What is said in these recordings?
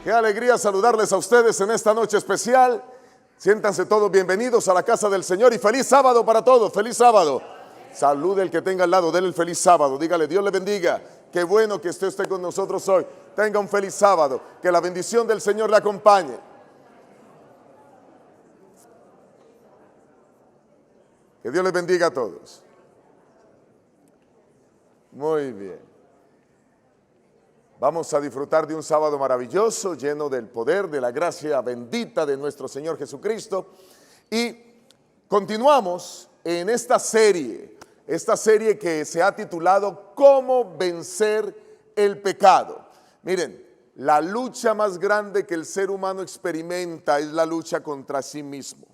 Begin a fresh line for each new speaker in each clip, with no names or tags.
Qué alegría saludarles a ustedes en esta noche especial. Siéntanse todos bienvenidos a la casa del Señor y feliz sábado para todos, feliz sábado. Salude el que tenga al lado, denle el feliz sábado, dígale Dios le bendiga. Qué bueno que esté usted con nosotros hoy. Tenga un feliz sábado, que la bendición del Señor le acompañe. Que Dios les bendiga a todos. Muy bien. Vamos a disfrutar de un sábado maravilloso, lleno del poder, de la gracia bendita de nuestro Señor Jesucristo. Y continuamos en esta serie que se ha titulado ¿Cómo vencer el pecado? Miren, la lucha más grande que el ser humano experimenta es la lucha contra sí mismo,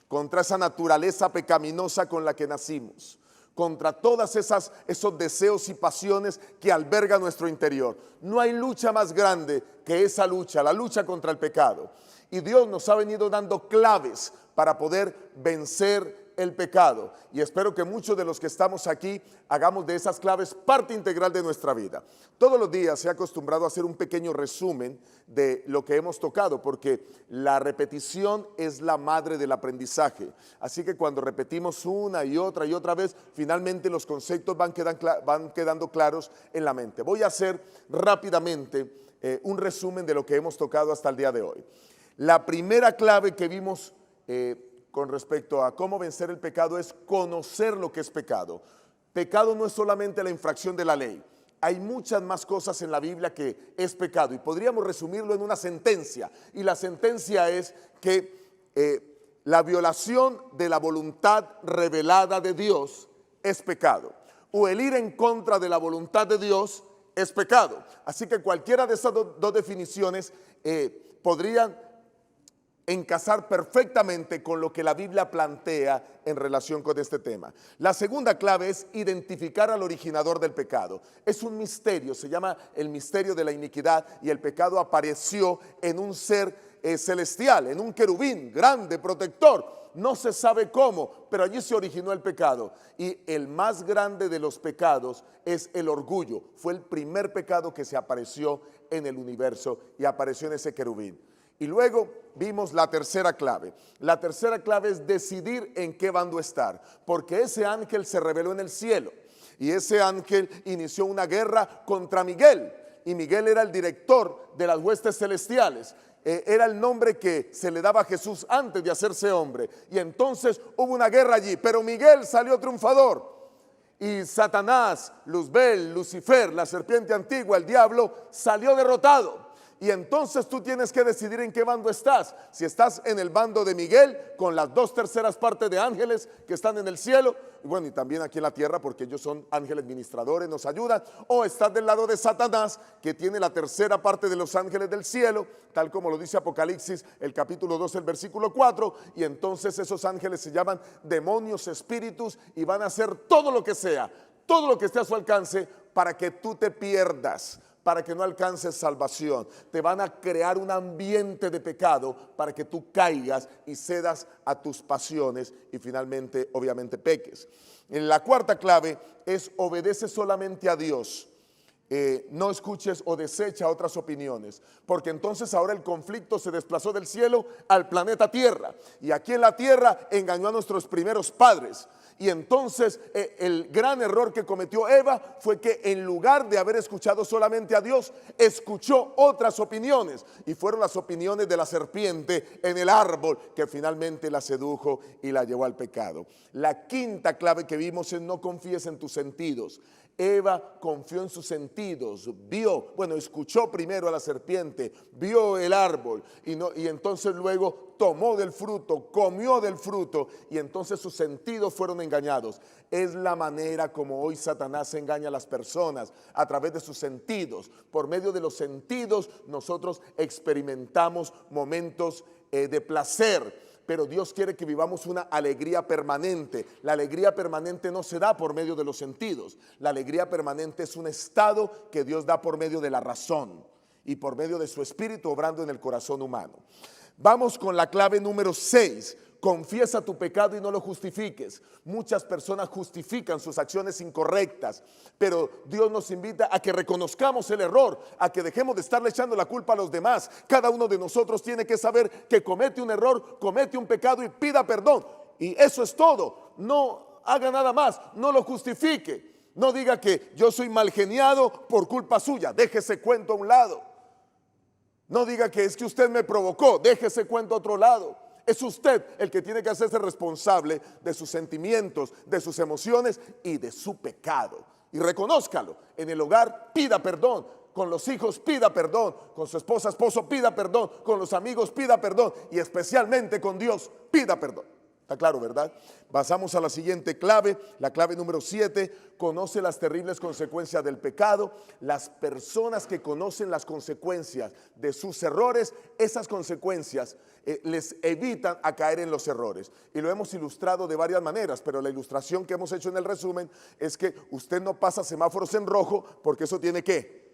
contra esa naturaleza pecaminosa con la que nacimos, contra todas esos deseos y pasiones que alberga nuestro interior. No hay lucha más grande que esa lucha, la lucha contra el pecado. Y Dios nos ha venido dando claves para poder vencer el pecado. Y espero que muchos de los que estamos aquí hagamos de esas claves parte integral de nuestra vida. Todos los días se ha acostumbrado a hacer un pequeño resumen de lo que hemos tocado, porque la repetición es la madre del aprendizaje. Así que cuando repetimos una y otra vez, finalmente los conceptos van quedando claros en la mente. Voy a hacer rápidamente un resumen de lo que hemos tocado hasta el día de hoy. La primera clave que vimos con respecto a cómo vencer el pecado es conocer lo que es pecado. Pecado no es solamente la infracción de la ley. Hay muchas más cosas en la Biblia que es pecado y podríamos resumirlo en una sentencia. Y la sentencia es que la violación de la voluntad revelada de Dios es pecado. O el ir en contra de la voluntad de Dios es pecado. Así que cualquiera de esas dos definiciones podrían encasar perfectamente con lo que la Biblia plantea en relación con este tema. La segunda clave es identificar al originador del pecado. Es un misterio, se llama el misterio de la iniquidad, y el pecado apareció en un ser celestial, en un querubín grande, protector. No se sabe cómo, pero allí se originó el pecado. Y el más grande de los pecados es el orgullo. Fue el primer pecado que se apareció en el universo y apareció en ese querubín. Y luego vimos la tercera clave. La tercera clave es decidir en qué bando estar, porque ese ángel se reveló en el cielo y ese ángel inició una guerra contra Miguel, y Miguel era el director de las huestes celestiales. Era el nombre que se le daba a Jesús antes de hacerse hombre, y entonces hubo una guerra allí, pero Miguel salió triunfador. Y Satanás, Luzbel, Lucifer, la serpiente antigua, el diablo, salió derrotado. Y entonces tú tienes que decidir en qué bando estás. Si estás en el bando de Miguel, con las 2/3 partes de ángeles que están en el cielo, y bueno, y también aquí en la tierra, porque ellos son ángeles ministradores, nos ayudan. O estás del lado de Satanás, que tiene la 1/3 parte de los ángeles del cielo, tal como lo dice Apocalipsis, el capítulo 2, el versículo 4. Y entonces esos ángeles se llaman demonios, espíritus, y van a hacer todo lo que sea, todo lo que esté a su alcance para que tú te pierdas, para que no alcances salvación. Te van a crear un ambiente de pecado para que tú caigas y cedas a tus pasiones y finalmente, obviamente, peques. En la cuarta clave es obedece solamente a Dios. No escuches o desecha otras opiniones, porque entonces ahora el conflicto se desplazó del cielo al planeta Tierra, y aquí en la tierra engañó a nuestros primeros padres. Y entonces el gran error que cometió Eva fue que en lugar de haber escuchado solamente a Dios, escuchó otras opiniones, y fueron las opiniones de la serpiente en el árbol que finalmente la sedujo y la llevó al pecado. La quinta clave que vimos es no confíes en tus sentidos. Eva confió en sus sentidos, escuchó primero a la serpiente, vio el árbol y entonces luego tomó del fruto, comió del fruto, y entonces sus sentidos fueron engañados. Es la manera como hoy Satanás engaña a las personas, a través de sus sentidos. Por medio de los sentidos nosotros experimentamos momentos de placer, pero Dios quiere que vivamos una alegría permanente. La alegría permanente no se da por medio de los sentidos. La alegría permanente es un estado que Dios da por medio de la razón y por medio de su espíritu obrando en el corazón humano. Vamos con la clave número 6. confiesa tu pecado y no lo justifiques. Muchas personas justifican sus acciones incorrectas, pero Dios nos invita a que reconozcamos el error, a que dejemos de estarle echando la culpa a los demás. Cada uno de nosotros tiene que saber que comete un error, comete un pecado y pida perdón. Y eso es todo. No haga nada más, no lo justifique. No diga que yo soy mal geniado por culpa suya. Deje ese cuento a un lado. No diga que es que usted me provocó. Deje ese cuento a otro lado. Es usted el que tiene que hacerse responsable de sus sentimientos, de sus emociones y de su pecado. Y reconózcalo. En el hogar pida perdón. Con los hijos pida perdón. Con su esposa, esposo pida perdón. Con los amigos pida perdón. Y especialmente con Dios pida perdón. Está claro, ¿verdad? Pasamos a la siguiente clave, la clave número 7, conoce las terribles consecuencias del pecado. Las personas que conocen las consecuencias de sus errores, esas consecuencias les evitan a caer en los errores. Y lo hemos ilustrado de varias maneras, pero la ilustración que hemos hecho en el resumen es que usted no pasa semáforos en rojo porque eso tiene ¿qué?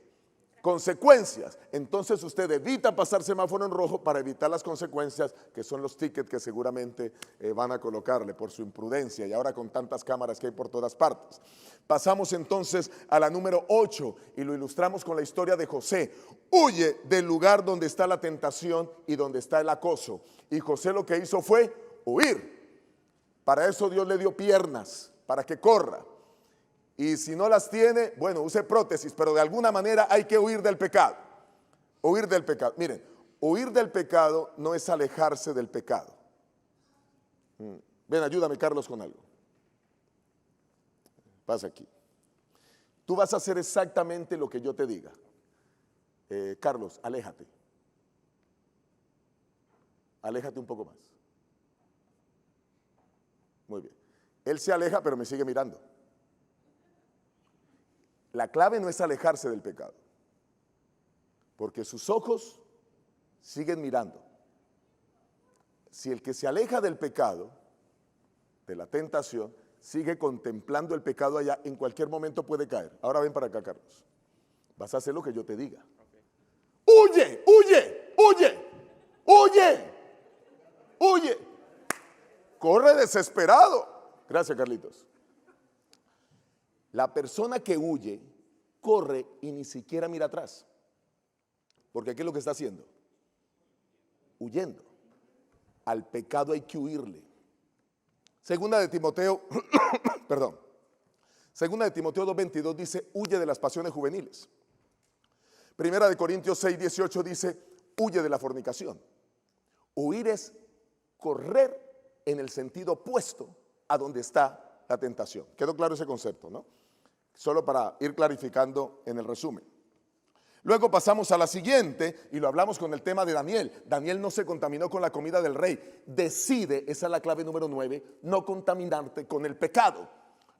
Consecuencias. Entonces usted evita pasar semáforo en rojo para evitar las consecuencias, que son los tickets que seguramente van a colocarle por su imprudencia, y ahora con tantas cámaras que hay por todas partes. Pasamos entonces a la número 8 y lo ilustramos con la historia de José. Huye del lugar donde está la tentación y donde está el acoso. Y José lo que hizo fue huir. Para eso Dios le dio piernas, para que corra. Y si no las tiene, bueno, use prótesis, pero de alguna manera hay que huir del pecado. Huir del pecado. Miren, huir del pecado no es alejarse del pecado. Ven, ayúdame, Carlos, con algo. Pasa aquí. Tú vas a hacer exactamente lo que yo te diga. Carlos, aléjate. Aléjate un poco más. Muy bien. Él se aleja, pero me sigue mirando. La clave no es alejarse del pecado, porque sus ojos siguen mirando. Si el que se aleja del pecado, de la tentación, sigue contemplando el pecado allá, en cualquier momento puede caer. Ahora ven para acá, Carlos. Vas a hacer lo que yo te diga. ¡Huye! ¡Huye! ¡Huye! ¡Huye! ¡Huye! Corre desesperado. Gracias, Carlitos. La persona que huye, corre y ni siquiera mira atrás. Porque ¿qué es lo que está haciendo? Huyendo. Al pecado hay que huirle. Segunda de Timoteo, perdón. Segunda de Timoteo 2:22 dice, huye de las pasiones juveniles. Primera de Corintios 6:18 dice, huye de la fornicación. Huir es correr en el sentido opuesto a donde está la tentación. ¿Quedó claro ese concepto, no? Solo para ir clarificando en el resumen. Luego pasamos a la siguiente y lo hablamos con el tema de Daniel. Daniel no se contaminó con la comida del rey. Decide, esa es la clave número 9, no contaminarte con el pecado.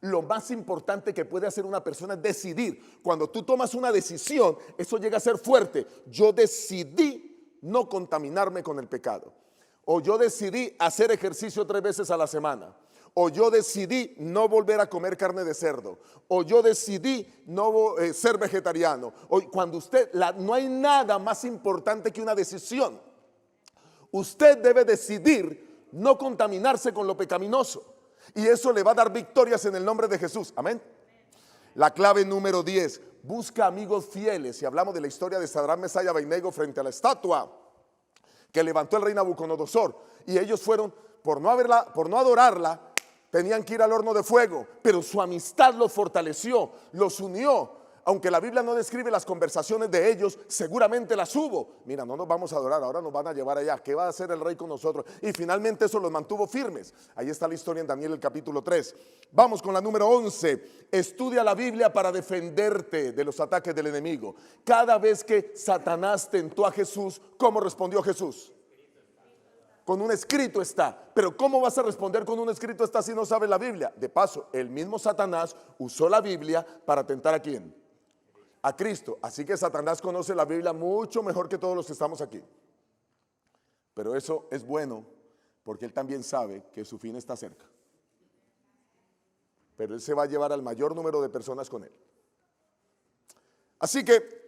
Lo más importante que puede hacer una persona es decidir. Cuando tú tomas una decisión, eso llega a ser fuerte. Yo decidí no contaminarme con el pecado. O yo decidí hacer ejercicio 3 veces a la semana. O yo decidí no volver a comer carne de cerdo. O yo decidí no ser vegetariano. O cuando no hay nada más importante que una decisión. Usted debe decidir no contaminarse con lo pecaminoso. Y eso le va a dar victorias en el nombre de Jesús. Amén. La clave número 10. Busca amigos fieles. Y hablamos de la historia de Sadrach, Mesach y Abednego frente a la estatua que levantó el rey Nabucodonosor. Y ellos fueron, por no adorarla, tenían que ir al horno de fuego, pero su amistad los fortaleció, los unió. Aunque la Biblia no describe las conversaciones de ellos, seguramente las hubo. Mira, no nos vamos a adorar, ahora nos van a llevar allá. ¿Qué va a hacer el rey con nosotros? Y finalmente eso los mantuvo firmes. Ahí está la historia en Daniel, el capítulo 3. Vamos con la número 11. Estudia la Biblia para defenderte de los ataques del enemigo. Cada vez que Satanás tentó a Jesús, ¿cómo respondió Jesús? Con un escrito está. Pero ¿cómo vas a responder con un escrito está si no sabes la Biblia? De paso, el mismo Satanás usó la Biblia para tentar ¿a quién? A Cristo. Así que Satanás conoce la Biblia mucho mejor que todos los que estamos aquí. Pero eso es bueno porque él también sabe que su fin está cerca. Pero él se va a llevar al mayor número de personas con él. Así que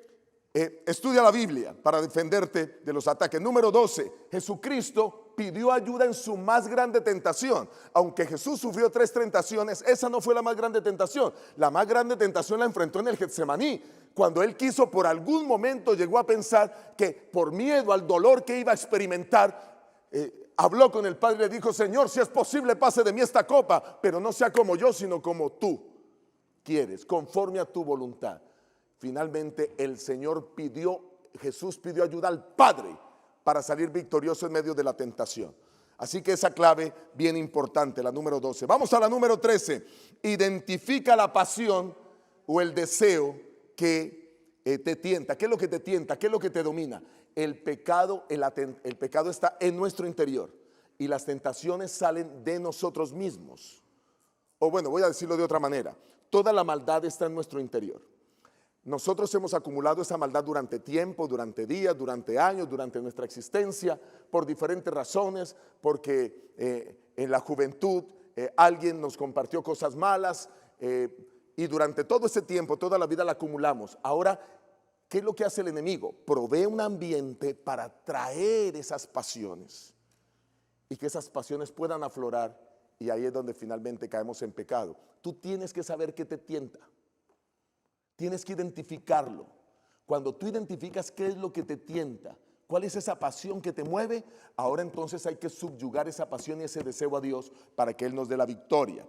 estudia la Biblia para defenderte de los ataques. Número 12, Jesucristo pidió ayuda en su más grande tentación. Aunque Jesús sufrió 3 tentaciones, esa no fue la más grande tentación. La más grande tentación la enfrentó en el Getsemaní, cuando él quiso, por algún momento llegó a pensar que por miedo al dolor que iba a experimentar, habló con el Padre y le dijo: Señor, si es posible, pase de mí esta copa, pero no sea como yo, sino como tú quieres, conforme a tu voluntad. Finalmente el Señor Jesús pidió ayuda al Padre para salir victorioso en medio de la tentación. Así que esa clave bien importante, la número 12. Vamos a la número 13. Identifica la pasión o el deseo que te tienta. ¿Qué es lo que te tienta? ¿Qué es lo que te domina? El pecado está en nuestro interior y las tentaciones salen de nosotros mismos. O bueno, voy a decirlo de otra manera. Toda la maldad está en nuestro interior. Nosotros hemos acumulado esa maldad durante tiempo, durante días, durante años, durante nuestra existencia, por diferentes razones, porque en la juventud alguien nos compartió cosas malas y durante todo ese tiempo, toda la vida la acumulamos. Ahora, ¿qué es lo que hace el enemigo? Provee un ambiente para traer esas pasiones y que esas pasiones puedan aflorar, y ahí es donde finalmente caemos en pecado. Tú tienes que saber qué te tienta. Tienes que identificarlo. Cuando tú identificas qué es lo que te tienta, cuál es esa pasión que te mueve, ahora entonces hay que subyugar esa pasión y ese deseo a Dios para que Él nos dé la victoria.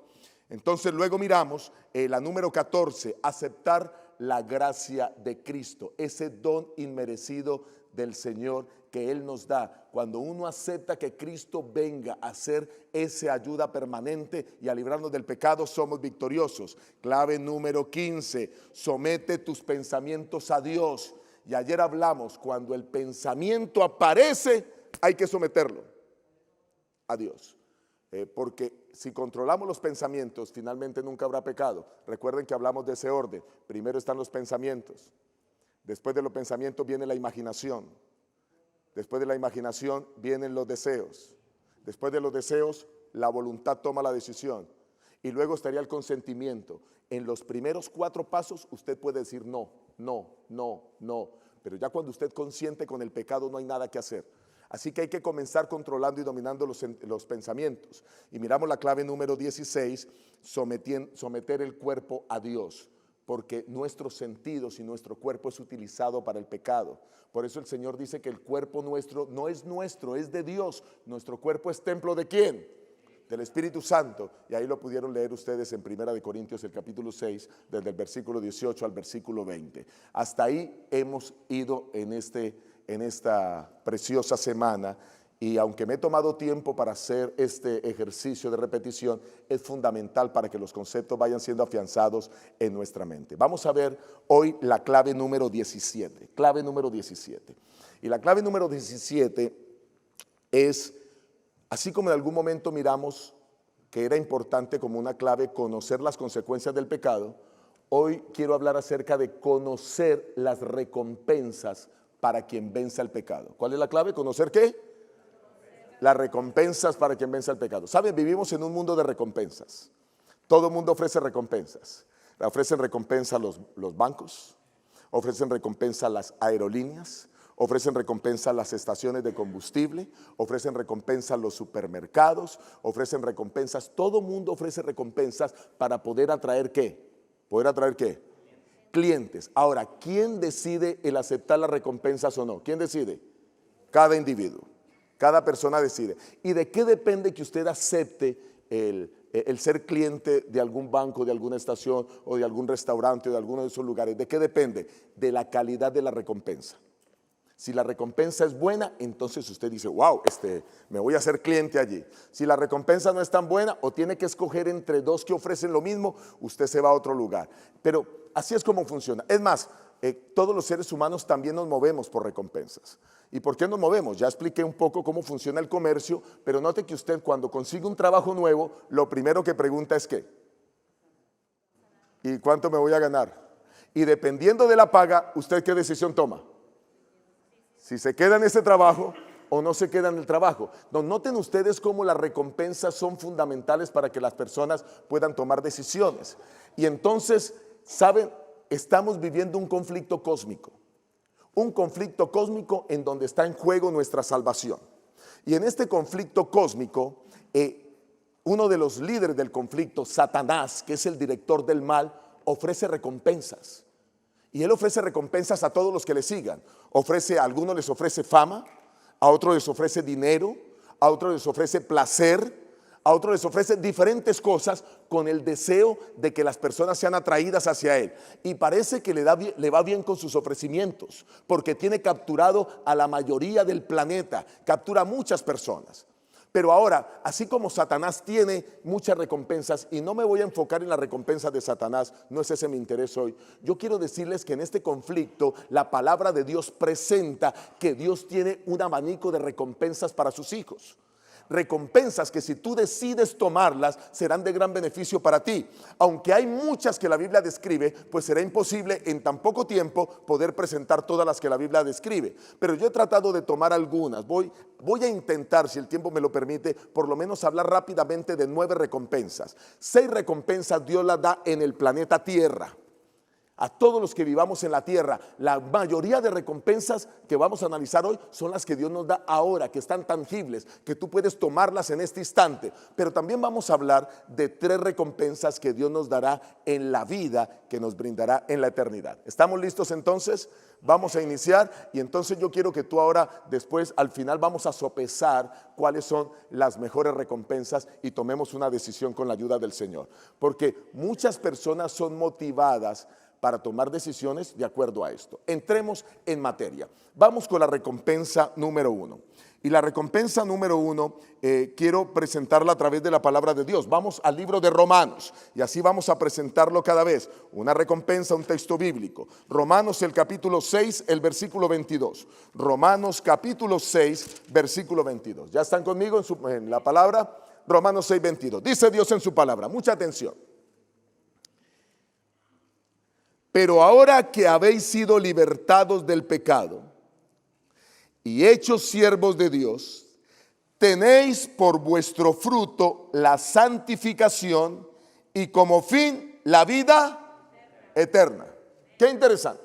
Entonces luego miramos la número 14, aceptar la gracia de Cristo, ese don inmerecido del Señor que Él nos da. Cuando uno acepta que Cristo venga a ser esa ayuda permanente y a librarnos del pecado, somos victoriosos. Clave número 15, somete tus pensamientos a Dios. Y ayer hablamos, cuando el pensamiento aparece, hay que someterlo a Dios. Porque si controlamos los pensamientos, finalmente nunca habrá pecado. Recuerden que hablamos de ese orden. Primero están los pensamientos. Después de los pensamientos viene la imaginación. Después de la imaginación vienen los deseos. Después de los deseos, la voluntad toma la decisión. Y luego estaría el consentimiento. En los primeros 4 pasos usted puede decir no, no, no, no. Pero ya cuando usted consiente con el pecado no hay nada que hacer. Así que hay que comenzar controlando y dominando los pensamientos. Y miramos la clave número 16, someter el cuerpo a Dios. Porque nuestros sentidos y nuestro cuerpo es utilizado para el pecado. Por eso el Señor dice que el cuerpo nuestro no es nuestro, es de Dios. Nuestro cuerpo es templo ¿de quién? Del Espíritu Santo. Y ahí lo pudieron leer ustedes en 1 Corintios, el capítulo 6, desde el versículo 18 al versículo 20. Hasta ahí hemos ido en esta preciosa semana. Y aunque me he tomado tiempo para hacer este ejercicio de repetición, es fundamental para que los conceptos vayan siendo afianzados en nuestra mente. Vamos a ver hoy la clave número 17. Clave número 17. Y la clave número 17 es, así como en algún momento miramos que era importante como una clave conocer las consecuencias del pecado, hoy quiero hablar acerca de conocer las recompensas para quien venza el pecado. ¿Cuál es la clave? ¿Conocer qué? Las recompensas para quien vence el pecado. ¿Saben? Vivimos en un mundo de recompensas. Todo el mundo ofrece recompensas. Ofrecen recompensa los bancos, ofrecen recompensa las aerolíneas, ofrecen recompensa las estaciones de combustible, ofrecen recompensa los supermercados, ofrecen recompensas. Todo el mundo ofrece recompensas para poder atraer ¿qué? ¿Poder atraer qué? Clientes. Ahora, ¿quién decide el aceptar las recompensas o no? ¿Quién decide? Cada individuo. Cada persona decide. ¿Y de qué depende que usted acepte el ser cliente de algún banco, de alguna estación o de algún restaurante o de alguno de esos lugares? ¿De qué depende? De la calidad de la recompensa. Si la recompensa es buena, entonces usted dice, wow, me voy a hacer cliente allí. Si la recompensa no es tan buena o tiene que escoger entre 2 que ofrecen lo mismo, usted se va a otro lugar. Pero así es como funciona. Es más, todos los seres humanos también nos movemos por recompensas. ¿Y por qué nos movemos? Ya expliqué un poco cómo funciona el comercio, pero note que usted cuando consigue un trabajo nuevo, lo primero que pregunta es ¿qué? ¿Y cuánto me voy a ganar? Y dependiendo de la paga, ¿usted qué decisión toma? Si se queda en ese trabajo o no se queda en el trabajo. No, noten ustedes cómo las recompensas son fundamentales para que las personas puedan tomar decisiones. Y entonces, ¿saben? Estamos viviendo un conflicto cósmico. Un conflicto cósmico en donde está en juego nuestra salvación. Y en este conflicto cósmico, uno de los líderes del conflicto, Satanás, que es el director del mal, ofrece recompensas. Y él ofrece recompensas a todos los que le sigan. A algunos les ofrece fama, a otros les ofrece dinero, a otros les ofrece placer, a otros les ofrece diferentes cosas con el deseo de que las personas sean atraídas hacia él. Y parece que le va bien con sus ofrecimientos, porque tiene capturado a la mayoría del planeta, captura a muchas personas. Pero ahora, así como Satanás tiene muchas recompensas, y no me voy a enfocar en la recompensa de Satanás, no es ese mi interés hoy. Yo quiero decirles que en este conflicto la palabra de Dios presenta que Dios tiene un abanico de recompensas para sus hijos. Recompensas que si tú decides tomarlas serán de gran beneficio para ti. Aunque hay muchas que la Biblia describe, pues será imposible en tan poco tiempo poder presentar todas las que la Biblia describe. Pero yo he tratado de tomar algunas. Voy a intentar, si el tiempo me lo permite, por lo menos hablar rápidamente de 9 recompensas. 6 recompensas Dios las da en el planeta Tierra. A todos los que vivamos en la tierra, la mayoría de recompensas que vamos a analizar hoy son las que Dios nos da ahora, que están tangibles, que tú puedes tomarlas en este instante. Pero también vamos a hablar de 3 recompensas que Dios nos dará en la vida, que nos brindará en la eternidad. ¿Estamos listos entonces? Vamos a iniciar y entonces yo quiero que tú ahora, después, al final vamos a sopesar cuáles son las mejores recompensas y tomemos una decisión con la ayuda del Señor. Porque muchas personas son motivadas para tomar decisiones de acuerdo a esto. Entremos en materia. Vamos con la recompensa número 1. Y la recompensa número 1 quiero presentarla a través de la palabra de Dios. Vamos al libro de Romanos y así vamos a presentarlo cada vez. Una recompensa, un texto bíblico. Romanos el capítulo 6, el versículo 22. Romanos capítulo 6, versículo 22. ¿Ya están conmigo en la palabra? Romanos 6, 22. Dice Dios en su palabra. Mucha atención. Pero ahora que habéis sido libertados del pecado y hechos siervos de Dios, tenéis por vuestro fruto la santificación y como fin la vida eterna. Qué interesante.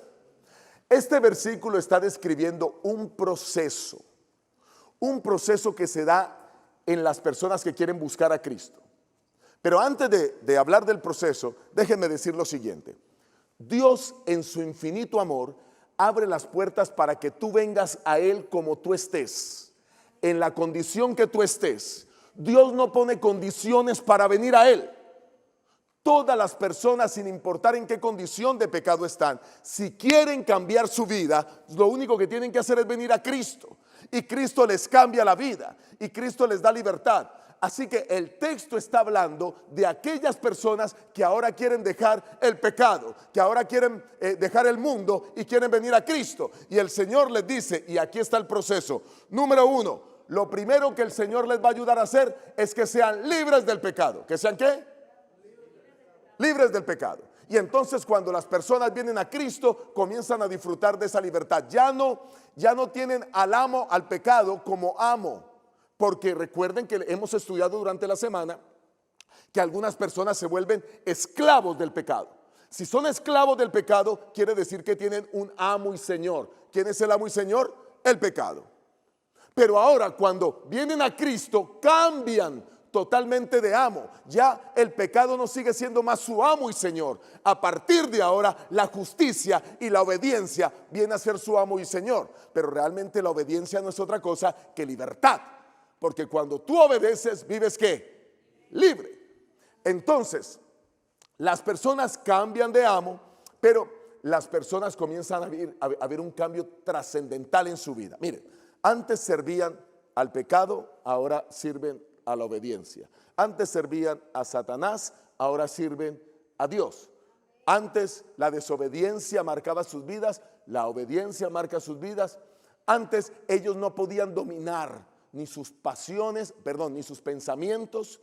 Este versículo está describiendo un proceso que se da en las personas que quieren buscar a Cristo. Pero antes de hablar del proceso, déjenme decir lo siguiente. Dios en su infinito amor abre las puertas para que tú vengas a Él como tú estés, en la condición que tú estés. Dios no pone condiciones para venir a Él. Todas las personas, sin importar en qué condición de pecado están, si quieren cambiar su vida, lo único que tienen que hacer es venir a Cristo. Y Cristo les cambia la vida y Cristo les da libertad. Así que el texto está hablando de aquellas personas que ahora quieren dejar el pecado, que ahora quieren dejar el mundo y quieren venir a Cristo. Y el Señor les dice, y aquí está el proceso. Número 1, lo primero que el Señor les va a ayudar a hacer es que sean libres del pecado. ¿Que sean qué? Libres del pecado. Y entonces cuando las personas vienen a Cristo, comienzan a disfrutar de esa libertad. Ya no tienen al amo, al pecado como amo. Porque recuerden que hemos estudiado durante la semana que algunas personas se vuelven esclavos del pecado. Si son esclavos del pecado, quiere decir que tienen un amo y señor. ¿Quién es el amo y señor? El pecado. Pero ahora cuando vienen a Cristo, cambian totalmente de amo. Ya el pecado no sigue siendo más su amo y señor. A partir de ahora, la justicia y la obediencia viene a ser su amo y señor. Pero realmente la obediencia no es otra cosa que libertad. Porque cuando tú obedeces, vives ¿qué? Libre. Entonces, las personas cambian de amo, pero las personas comienzan a ver un cambio trascendental en su vida. Miren, antes servían al pecado, ahora sirven a la obediencia. Antes servían a Satanás, ahora sirven a Dios. Antes la desobediencia marcaba sus vidas, la obediencia marca sus vidas. Antes ellos no podían dominar ni sus pasiones, ni sus pensamientos,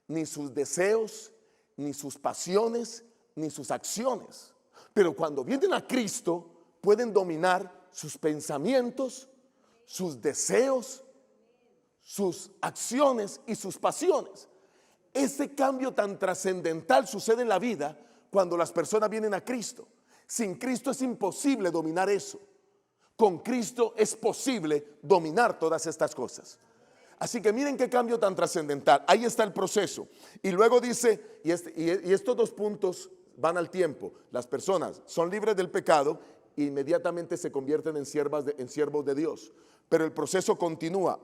ni sus deseos, ni sus pasiones, ni sus acciones. Pero cuando vienen a Cristo, pueden dominar sus pensamientos, sus deseos, sus acciones y sus pasiones. Ese cambio tan trascendental sucede en la vida cuando las personas vienen a Cristo. Sin Cristo es imposible dominar eso. Con Cristo es posible dominar todas estas cosas. Así que miren qué cambio tan trascendental. Ahí está el proceso. Y luego dice, y estos dos puntos van al tiempo. Las personas son libres del pecado e inmediatamente se convierten en siervos de Dios. Pero el proceso continúa.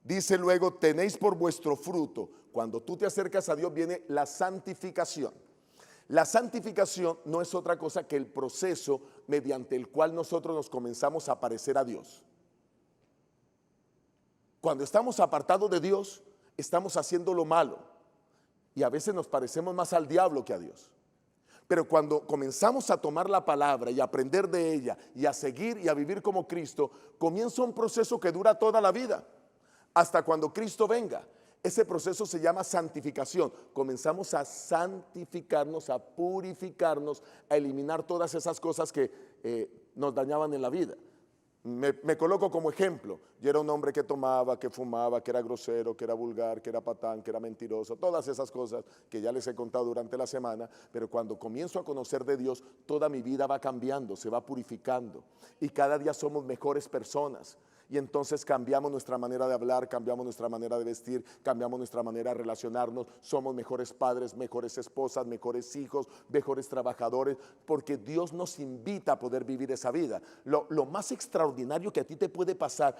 Dice luego, tenéis por vuestro fruto. Cuando tú te acercas a Dios viene la santificación. La santificación no es otra cosa que el proceso mediante el cual nosotros nos comenzamos a parecer a Dios. Cuando estamos apartados de Dios, estamos haciendo lo malo y a veces nos parecemos más al diablo que a Dios. Pero cuando comenzamos a tomar la palabra y a aprender de ella y a seguir y a vivir como Cristo, comienza un proceso que dura toda la vida, hasta cuando Cristo venga. Ese proceso se llama santificación. Comenzamos a santificarnos, a purificarnos, a eliminar todas esas cosas que nos dañaban en la vida. Me coloco como ejemplo. Yo era un hombre que tomaba, que fumaba, que era grosero, que era vulgar, que era patán, que era mentiroso, todas esas cosas que ya les he contado durante la semana, pero cuando comienzo a conocer de Dios, toda mi vida va cambiando, se va purificando y cada día somos mejores personas. Y entonces cambiamos nuestra manera de hablar, cambiamos nuestra manera de vestir, cambiamos nuestra manera de relacionarnos, somos mejores padres, mejores esposas, mejores hijos, mejores trabajadores, porque Dios nos invita a poder vivir esa vida. Lo más extraordinario que a ti te puede pasar,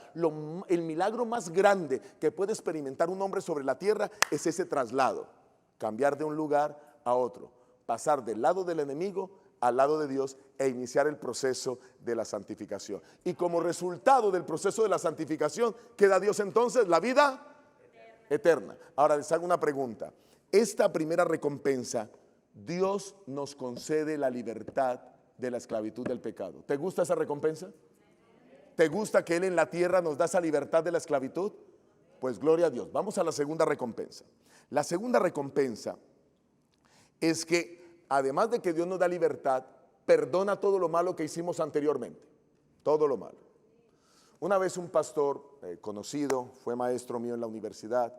el milagro más grande que puede experimentar un hombre sobre la tierra es ese traslado, cambiar de un lugar a otro, pasar del lado del enemigo al lado de Dios e iniciar el proceso de la santificación. Y como resultado del proceso de la santificación, ¿qué da Dios entonces? La vida eterna. Ahora les hago una pregunta. Esta primera recompensa, Dios nos concede la libertad de la esclavitud del pecado. ¿Te gusta esa recompensa? ¿Te gusta que Él en la tierra nos da esa libertad de la esclavitud? Pues gloria a Dios. Vamos a la segunda recompensa. La segunda recompensa es que además de que Dios nos da libertad, perdona todo lo malo que hicimos anteriormente, todo lo malo. Una vez un pastor conocido, fue maestro mío en la universidad,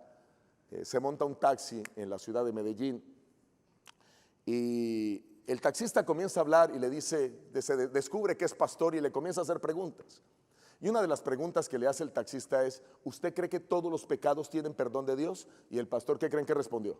se monta un taxi en la ciudad de Medellín y el taxista comienza a hablar y le dice, descubre que es pastor y le comienza a hacer preguntas. Y una de las preguntas que le hace el taxista es, ¿usted cree que todos los pecados tienen perdón de Dios? Y el pastor, ¿qué creen que respondió?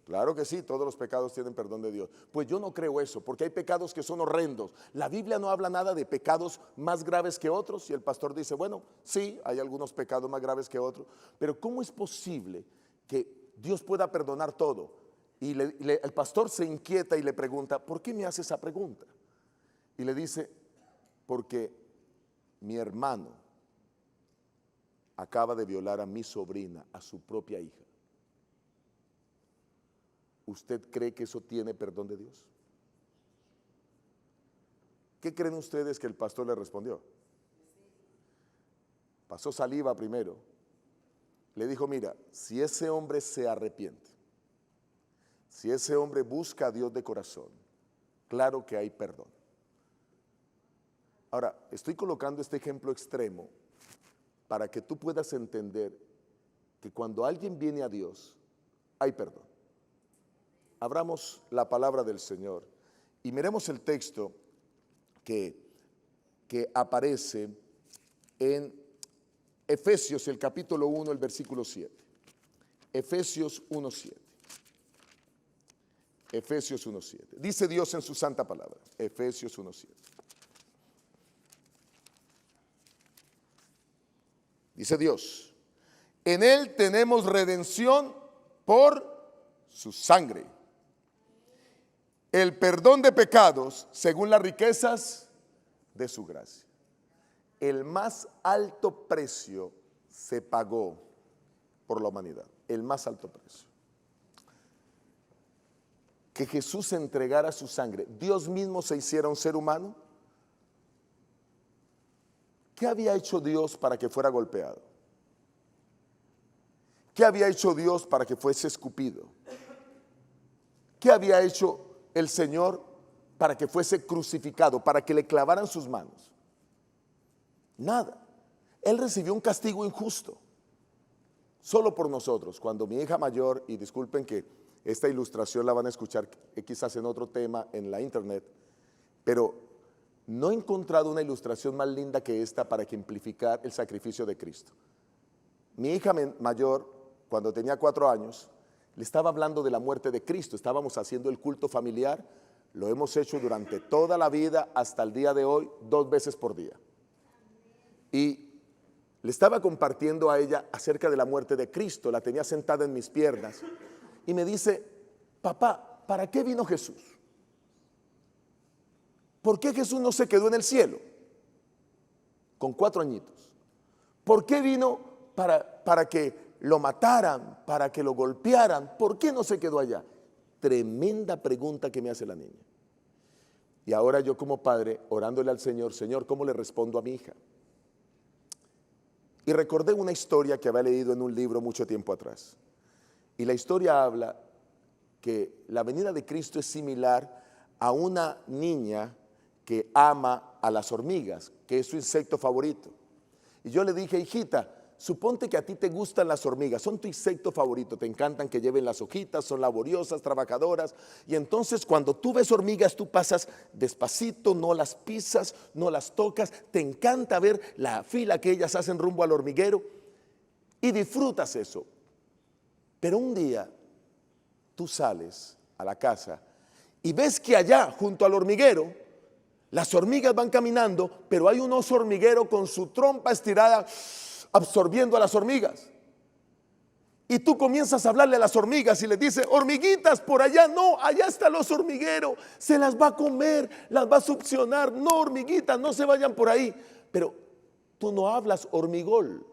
Claro que sí, todos los pecados tienen perdón de Dios. Pues yo no creo eso, porque hay pecados que son horrendos. La Biblia no habla nada de pecados más graves que otros. Y el pastor dice, bueno, sí, hay algunos pecados más graves que otros. Pero ¿cómo es posible que Dios pueda perdonar todo? Y el pastor se inquieta y le pregunta, ¿por qué me hace esa pregunta? Y le dice, porque mi hermano acaba de violar a mi sobrina, a su propia hija. ¿Usted cree que eso tiene perdón de Dios? ¿Qué creen ustedes que el pastor le respondió? Pasó saliva primero. Le dijo, mira, si ese hombre se arrepiente, si ese hombre busca a Dios de corazón, claro que hay perdón. Ahora, estoy colocando este ejemplo extremo para que tú puedas entender que cuando alguien viene a Dios, hay perdón. Abramos la palabra del Señor y miremos el texto que aparece en Efesios, el capítulo 1, el versículo 7. Efesios 1:7. Efesios 1:7. Dice Dios en su santa palabra. Efesios 1:7. Dice Dios, en Él tenemos redención por su sangre, el perdón de pecados según las riquezas de su gracia. El más alto precio se pagó por la humanidad, el más alto precio. Que Jesús entregara su sangre, Dios mismo se hiciera un ser humano. ¿Qué había hecho Dios para que fuera golpeado? ¿Qué había hecho Dios para que fuese escupido? ¿Qué había hecho el Señor para que fuese crucificado, para que le clavaran sus manos? Nada. Él recibió un castigo injusto, solo por nosotros. Cuando mi hija mayor, y disculpen que esta ilustración la van a escuchar quizás en otro tema en la internet, pero no he encontrado una ilustración más linda que esta para ejemplificar el sacrificio de Cristo. Mi hija mayor, cuando tenía 4 años, le estaba hablando de la muerte de Cristo. Estábamos haciendo el culto familiar, lo hemos hecho durante toda la vida hasta el día de hoy, 2 veces por día. Y le estaba compartiendo a ella acerca de la muerte de Cristo, la tenía sentada en mis piernas y me dice: papá, ¿para qué vino Jesús? ¿Por qué Jesús no se quedó en el cielo? Con 4 añitos. ¿Por qué vino para que lo mataran, para que lo golpearan? ¿Por qué no se quedó allá? Tremenda pregunta que me hace la niña. Y ahora yo como padre, orándole al Señor: Señor, ¿cómo le respondo a mi hija? Y recordé una historia que había leído en un libro mucho tiempo atrás. Y la historia habla que la venida de Cristo es similar a una niña que ama a las hormigas, que es su insecto favorito. Y yo le dije: hijita, suponte que a ti te gustan las hormigas, son tu insecto favorito, te encantan que lleven las hojitas, son laboriosas, trabajadoras. Y entonces cuando tú ves hormigas, tú pasas despacito, no las pisas, no las tocas, te encanta ver la fila que ellas hacen rumbo al hormiguero y disfrutas eso. Pero un día tú sales a la casa y ves que allá, junto al hormiguero, las hormigas van caminando, pero hay un oso hormiguero con su trompa estirada absorbiendo a las hormigas. Y tú comienzas a hablarle a las hormigas y les dices: hormiguitas, por allá no, allá está el oso hormiguero, se las va a comer, las va a succionar. No, hormiguitas, no se vayan por ahí. Pero tú no hablas hormigol,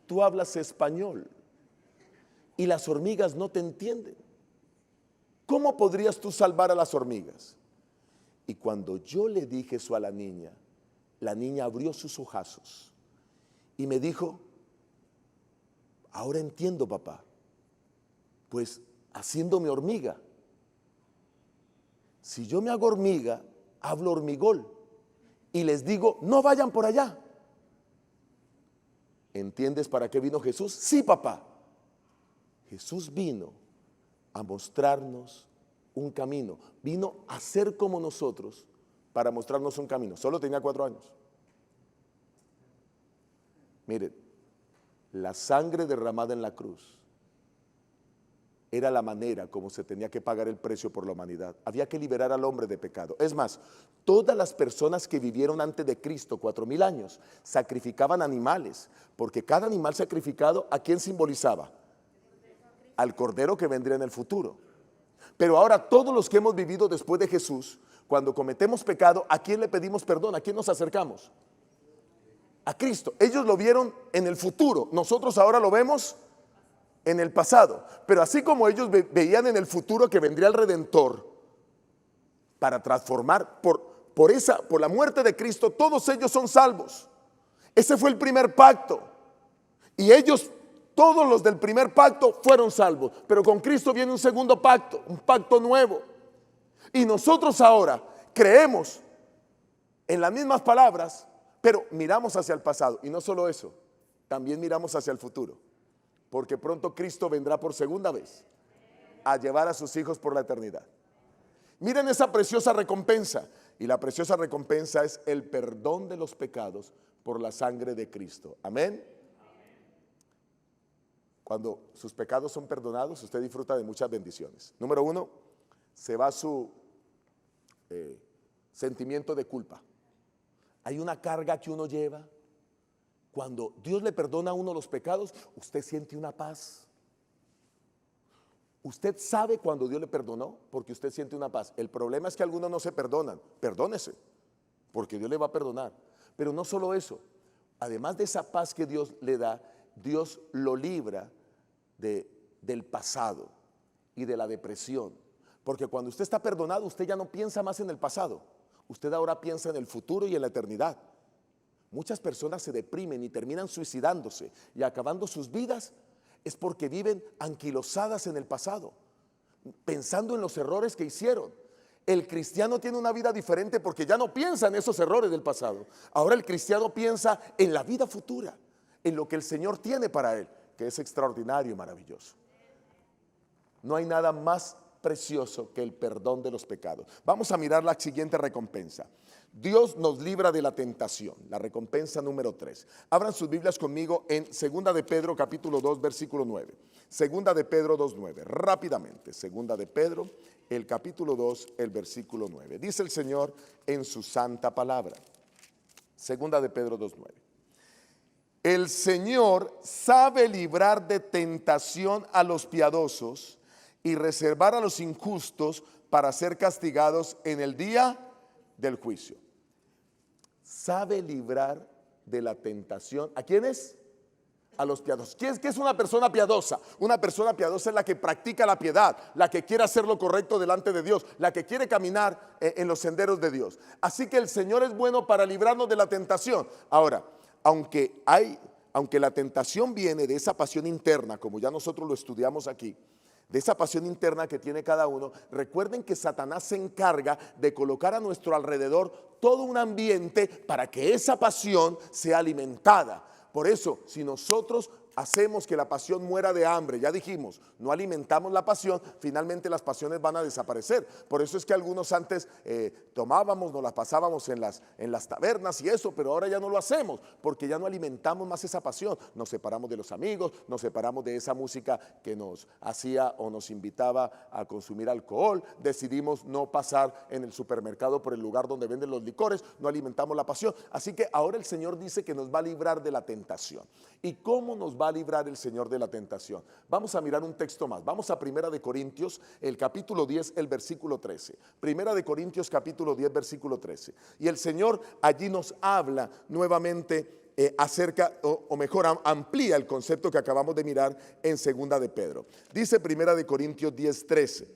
tú hablas español y las hormigas no te entienden. ¿Cómo podrías tú salvar a las hormigas? Y cuando yo le dije eso a la niña abrió sus ojazos y me dijo: ahora entiendo, papá, pues haciéndome hormiga. Si yo me hago hormiga, hablo hormigol y les digo: no vayan por allá. ¿Entiendes para qué vino Jesús? Sí, papá. Jesús vino a mostrarnos un camino, vino a ser como nosotros para mostrarnos un camino. Solo tenía 4 años. Miren, la sangre derramada en la cruz era la manera como se tenía que pagar el precio por la humanidad. Había que liberar al hombre de pecado. Es más, todas las personas que vivieron antes de Cristo, 4000 años, sacrificaban animales, porque cada animal sacrificado, ¿a quién simbolizaba? Al Cordero que vendría en el futuro. Pero ahora todos los que hemos vivido después de Jesús, cuando cometemos pecado, ¿a quién le pedimos perdón? ¿A quién nos acercamos? A Cristo. Ellos lo vieron en el futuro, nosotros ahora lo vemos en el pasado. Pero así como ellos veían en el futuro que vendría el Redentor para transformar, por la muerte de Cristo, todos ellos son salvos. Ese fue el primer pacto. Y ellos, todos los del primer pacto, fueron salvos. Pero con Cristo viene un segundo pacto, un pacto nuevo. Y nosotros ahora creemos en las mismas palabras, pero miramos hacia el pasado. Y no solo eso, también miramos hacia el futuro. Porque pronto Cristo vendrá por segunda vez a llevar a sus hijos por la eternidad. Miren esa preciosa recompensa. Y la preciosa recompensa es el perdón de los pecados por la sangre de Cristo. Amén. Cuando sus pecados son perdonados, usted disfruta de muchas bendiciones. Número 1, se va su sentimiento de culpa. Hay una carga que uno lleva. Cuando Dios le perdona a uno los pecados, usted siente una paz. Usted sabe cuando Dios le perdonó porque usted siente una paz. El problema es que algunos no se perdonan. Perdónese, porque Dios le va a perdonar. Pero no solo eso, además de esa paz que Dios le da, Dios lo libra del pasado y de la depresión. Porque cuando usted está perdonado, usted ya no piensa más en el pasado. Usted ahora piensa en el futuro y en la eternidad. Muchas personas se deprimen y terminan suicidándose y acabando sus vidas es porque viven anquilosadas en el pasado, pensando en los errores que hicieron. El cristiano tiene una vida diferente porque ya no piensa en esos errores del pasado. Ahora el cristiano piensa en la vida futura, en lo que el Señor tiene para él, que es extraordinario y maravilloso. No hay nada más precioso que el perdón de los pecados. Vamos a mirar la siguiente recompensa. Dios nos libra de la tentación, la recompensa número 3. Abran sus Biblias conmigo en Segunda de Pedro capítulo 2 versículo 9. Segunda de Pedro 2:9, rápidamente. Segunda de Pedro, el capítulo 2, el versículo 9. Dice el Señor en su santa palabra. Segunda de Pedro 2:9. El Señor sabe librar de tentación a los piadosos y reservar a los injustos para ser castigados en el día del juicio. Sabe librar de la tentación. ¿A quiénes? A los piadosos. ¿Qué es una persona piadosa? Una persona piadosa es la que practica la piedad, la que quiere hacer lo correcto delante de Dios, la que quiere caminar en los senderos de Dios. Así que el Señor es bueno para librarnos de la tentación. Ahora, aunque la tentación viene de esa pasión interna, como ya nosotros lo estudiamos aquí, de esa pasión interna que tiene cada uno, recuerden que Satanás se encarga de colocar a nuestro alrededor todo un ambiente para que esa pasión sea alimentada. Por eso, si nosotros hacemos que la pasión muera de hambre, ya dijimos, no alimentamos la pasión, finalmente las pasiones van a desaparecer. Por eso es que algunos antes tomábamos, nos las pasábamos en las tabernas y eso, pero ahora ya no lo hacemos, porque ya no alimentamos más esa pasión. Nos separamos de los amigos, nos separamos de esa música que nos hacía o nos invitaba a consumir alcohol, decidimos no pasar en el supermercado por el lugar donde venden los licores, no alimentamos la pasión. Así que ahora el Señor dice que nos va a librar de la tentación. ¿Y cómo nos va a librar el Señor de la tentación? Vamos a mirar un texto más. Vamos a Primera de Corintios, el capítulo 10, el versículo 13. Primera de Corintios, capítulo 10, versículo 13. Y el Señor allí nos habla nuevamente acerca, o mejor, amplía el concepto que acabamos de mirar en Segunda de Pedro. Dice Primera de Corintios 10, 13.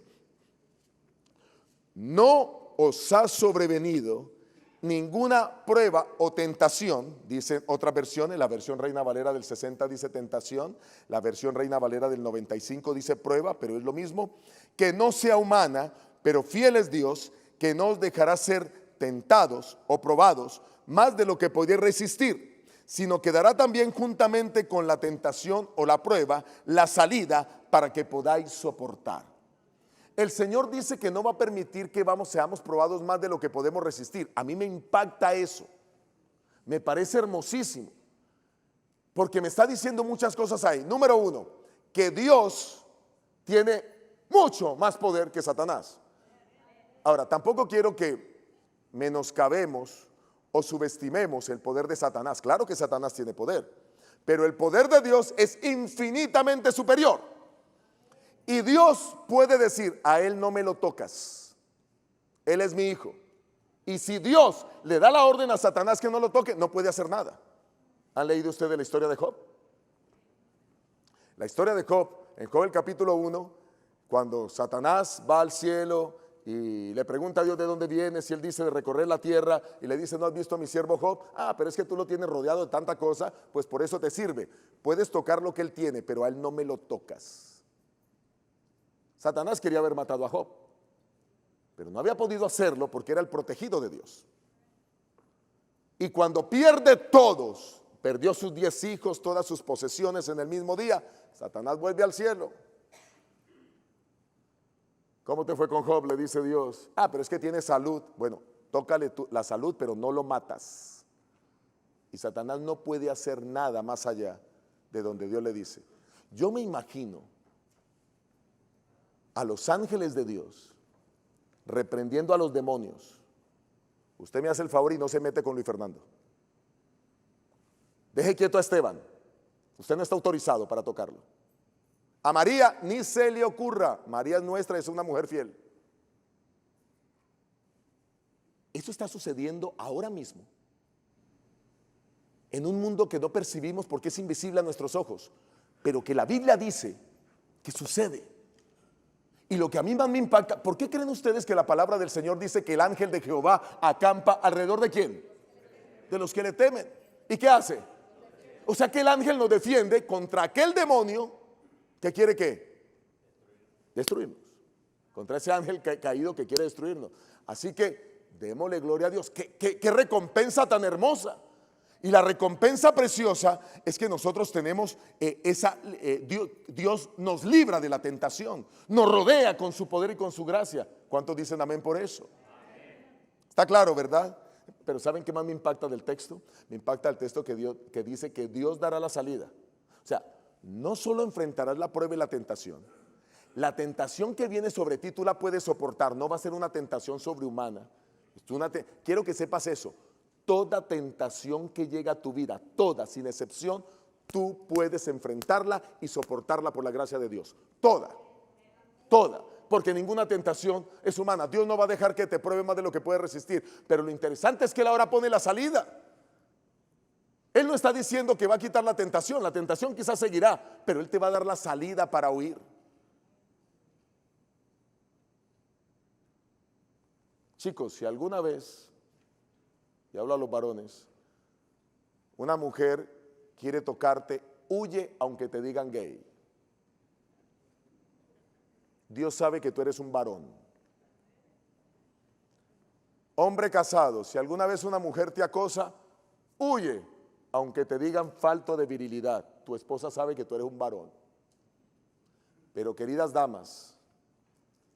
No os ha sobrevenido ninguna prueba o tentación, dice otras versiones, la versión Reina Valera del 60 dice tentación, la versión Reina Valera del 95 dice prueba, pero es lo mismo, que no sea humana, pero fiel es Dios, que no os dejará ser tentados o probados más de lo que podéis resistir, sino que dará también juntamente con la tentación o la prueba la salida para que podáis soportar. El Señor dice que no va a permitir que seamos probados más de lo que podemos resistir. A mí me impacta eso. Me parece hermosísimo. Porque me está diciendo muchas cosas ahí. Número uno, que Dios tiene mucho más poder que Satanás. Ahora, tampoco quiero que menoscabemos o subestimemos el poder de Satanás. Claro que Satanás tiene poder, pero el poder de Dios es infinitamente superior. Y Dios puede decir, a él no me lo tocas, él es mi hijo. Y si Dios le da la orden a Satanás que no lo toque, no puede hacer nada. ¿Han leído ustedes la historia de Job? La historia de Job, en Job el capítulo 1, cuando Satanás va al cielo y le pregunta a Dios de dónde vienes, y él dice de recorrer la tierra, y le dice, ¿no has visto a mi siervo Job? Ah, pero es que tú lo tienes rodeado de tanta cosa, pues por eso te sirve. Puedes tocar lo que él tiene, pero a él no me lo tocas. Satanás quería haber matado a Job, pero no había podido hacerlo porque era el protegido de Dios. Y cuando pierde todos, perdió sus 10 hijos, todas sus posesiones en el mismo día, Satanás vuelve al cielo. ¿Cómo te fue con Job? Le dice Dios. Ah, pero es que tiene salud. Bueno, tócale la salud, pero no lo matas. Y Satanás no puede hacer nada más allá de donde Dios le dice. Yo me imagino a los ángeles de Dios reprendiendo a los demonios. Usted me hace el favor y no se mete con Luis Fernando. Deje quieto a Esteban. Usted no está autorizado para tocarlo. A María ni se le ocurra. María es nuestra, es una mujer fiel. Eso está sucediendo ahora mismo. En un mundo que no percibimos porque es invisible a nuestros ojos, pero que la Biblia dice que sucede. Y lo que a mí más me impacta, ¿por qué creen ustedes que la palabra del Señor dice que el ángel de Jehová acampa alrededor de quién? De los que le temen. ¿Y qué hace? O sea que el ángel nos defiende contra aquel demonio que quiere ¿qué? Destruirnos. Contra ese ángel caído que quiere destruirnos. Así que démosle gloria a Dios. ¿Qué recompensa tan hermosa? Y la recompensa preciosa es que nosotros tenemos Dios nos libra de la tentación, nos rodea con su poder y con su gracia. ¿Cuántos dicen amén por eso? Está claro, ¿verdad? Pero ¿saben qué más me impacta del texto? Me impacta el texto que dice que Dios dará la salida. O sea, no solo enfrentarás la prueba y la tentación que viene sobre ti tú la puedes soportar, no va a ser una tentación sobrehumana. Quiero que sepas eso. Toda tentación que llega a tu vida, toda, sin excepción, tú puedes enfrentarla y soportarla por la gracia de Dios. Toda, toda. Porque ninguna tentación es humana. Dios no va a dejar que te pruebe más de lo que puedes resistir. Pero lo interesante es que Él ahora pone la salida. Él no está diciendo que va a quitar la tentación quizás seguirá, pero Él te va a dar la salida para huir. Chicos, si alguna vez, y hablo a los varones, una mujer quiere tocarte, huye aunque te digan gay. Dios sabe que tú eres un varón. Hombre casado, si alguna vez una mujer te acosa, huye, aunque te digan falto de virilidad. Tu esposa sabe que tú eres un varón. Pero queridas damas,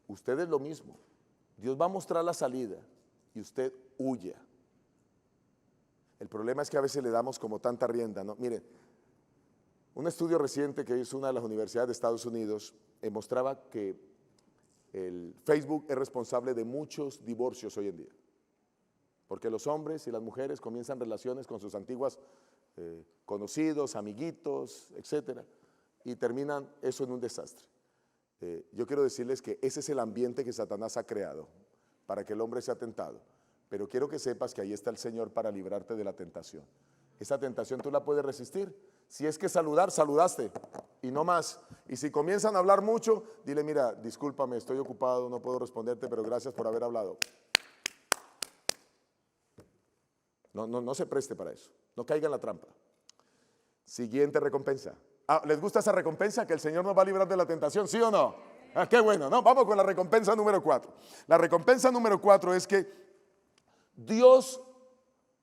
usted es lo mismo. Dios va a mostrar la salida y usted huya. El problema es que a veces le damos como tanta rienda, ¿no? Miren, un estudio reciente que hizo una de las universidades de Estados Unidos mostraba que el Facebook es responsable de muchos divorcios hoy en día. Porque los hombres y las mujeres comienzan relaciones con sus antiguos conocidos, amiguitos, etcétera, y terminan eso en un desastre. Yo quiero decirles que ese es el ambiente que Satanás ha creado para que el hombre sea tentado. Pero quiero que sepas que ahí está el Señor para librarte de la tentación. Esa tentación tú la puedes resistir. Si es que saludar, saludaste y no más. Y si comienzan a hablar mucho, dile, mira, discúlpame, estoy ocupado, no puedo responderte, pero gracias por haber hablado. No se preste para eso. No caiga en la trampa. Siguiente recompensa. ¿Les gusta esa recompensa? Que el Señor nos va a librar de la tentación, ¿sí o no? Qué bueno, ¿no? Vamos con la recompensa número 4. La recompensa número 4 es que Dios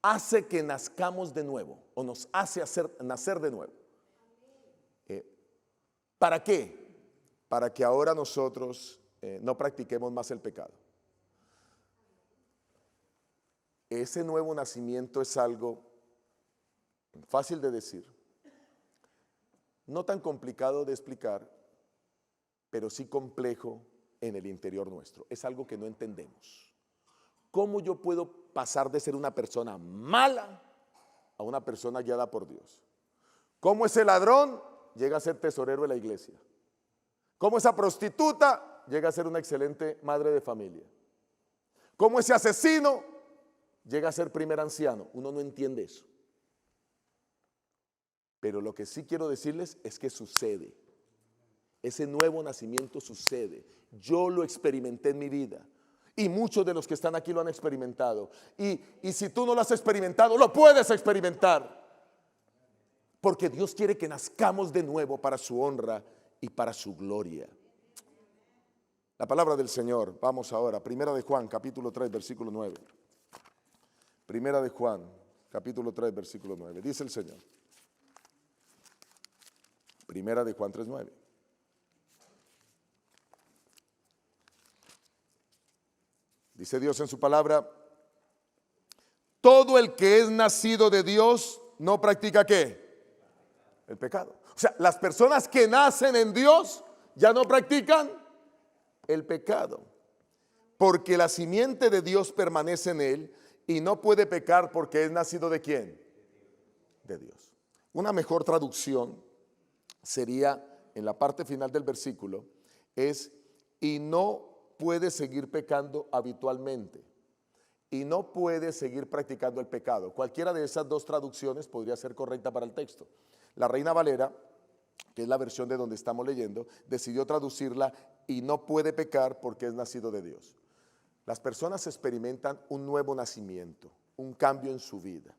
hace que nazcamos de nuevo, o nos hace nacer de nuevo. ¿Para qué? Para que ahora nosotros no practiquemos más el pecado. Ese nuevo nacimiento es algo fácil de decir, no tan complicado de explicar, pero sí complejo en el interior nuestro. Es algo que no entendemos. ¿Cómo yo puedo pasar de ser una persona mala a una persona guiada por Dios? ¿Cómo ese ladrón llega a ser tesorero de la iglesia? ¿Cómo esa prostituta llega a ser una excelente madre de familia? ¿Cómo ese asesino llega a ser primer anciano? Uno no entiende eso. Pero lo que sí quiero decirles es que sucede. Ese nuevo nacimiento sucede. Yo lo experimenté en mi vida. Y muchos de los que están aquí lo han experimentado. Y si tú no lo has experimentado, lo puedes experimentar. Porque Dios quiere que nazcamos de nuevo para su honra y para su gloria. La palabra del Señor, vamos ahora, Primera de Juan, capítulo 3, versículo 9. Primera de Juan, capítulo 3, versículo 9. Dice el Señor. Primera de Juan 3, 9. Dice Dios en su palabra, todo el que es nacido de Dios no practica ¿qué? El pecado. O sea, las personas que nacen en Dios ya no practican el pecado. Porque la simiente de Dios permanece en él y no puede pecar porque es nacido ¿de quién? De Dios. Una mejor traducción sería, en la parte final del versículo, es y no puede seguir pecando habitualmente y no puede seguir practicando el pecado. Cualquiera de esas dos traducciones podría ser correcta para el texto. La Reina Valera, que es la versión de donde estamos leyendo, decidió traducirla y no puede pecar porque es nacido de Dios. Las personas experimentan un nuevo nacimiento, un cambio en su vida.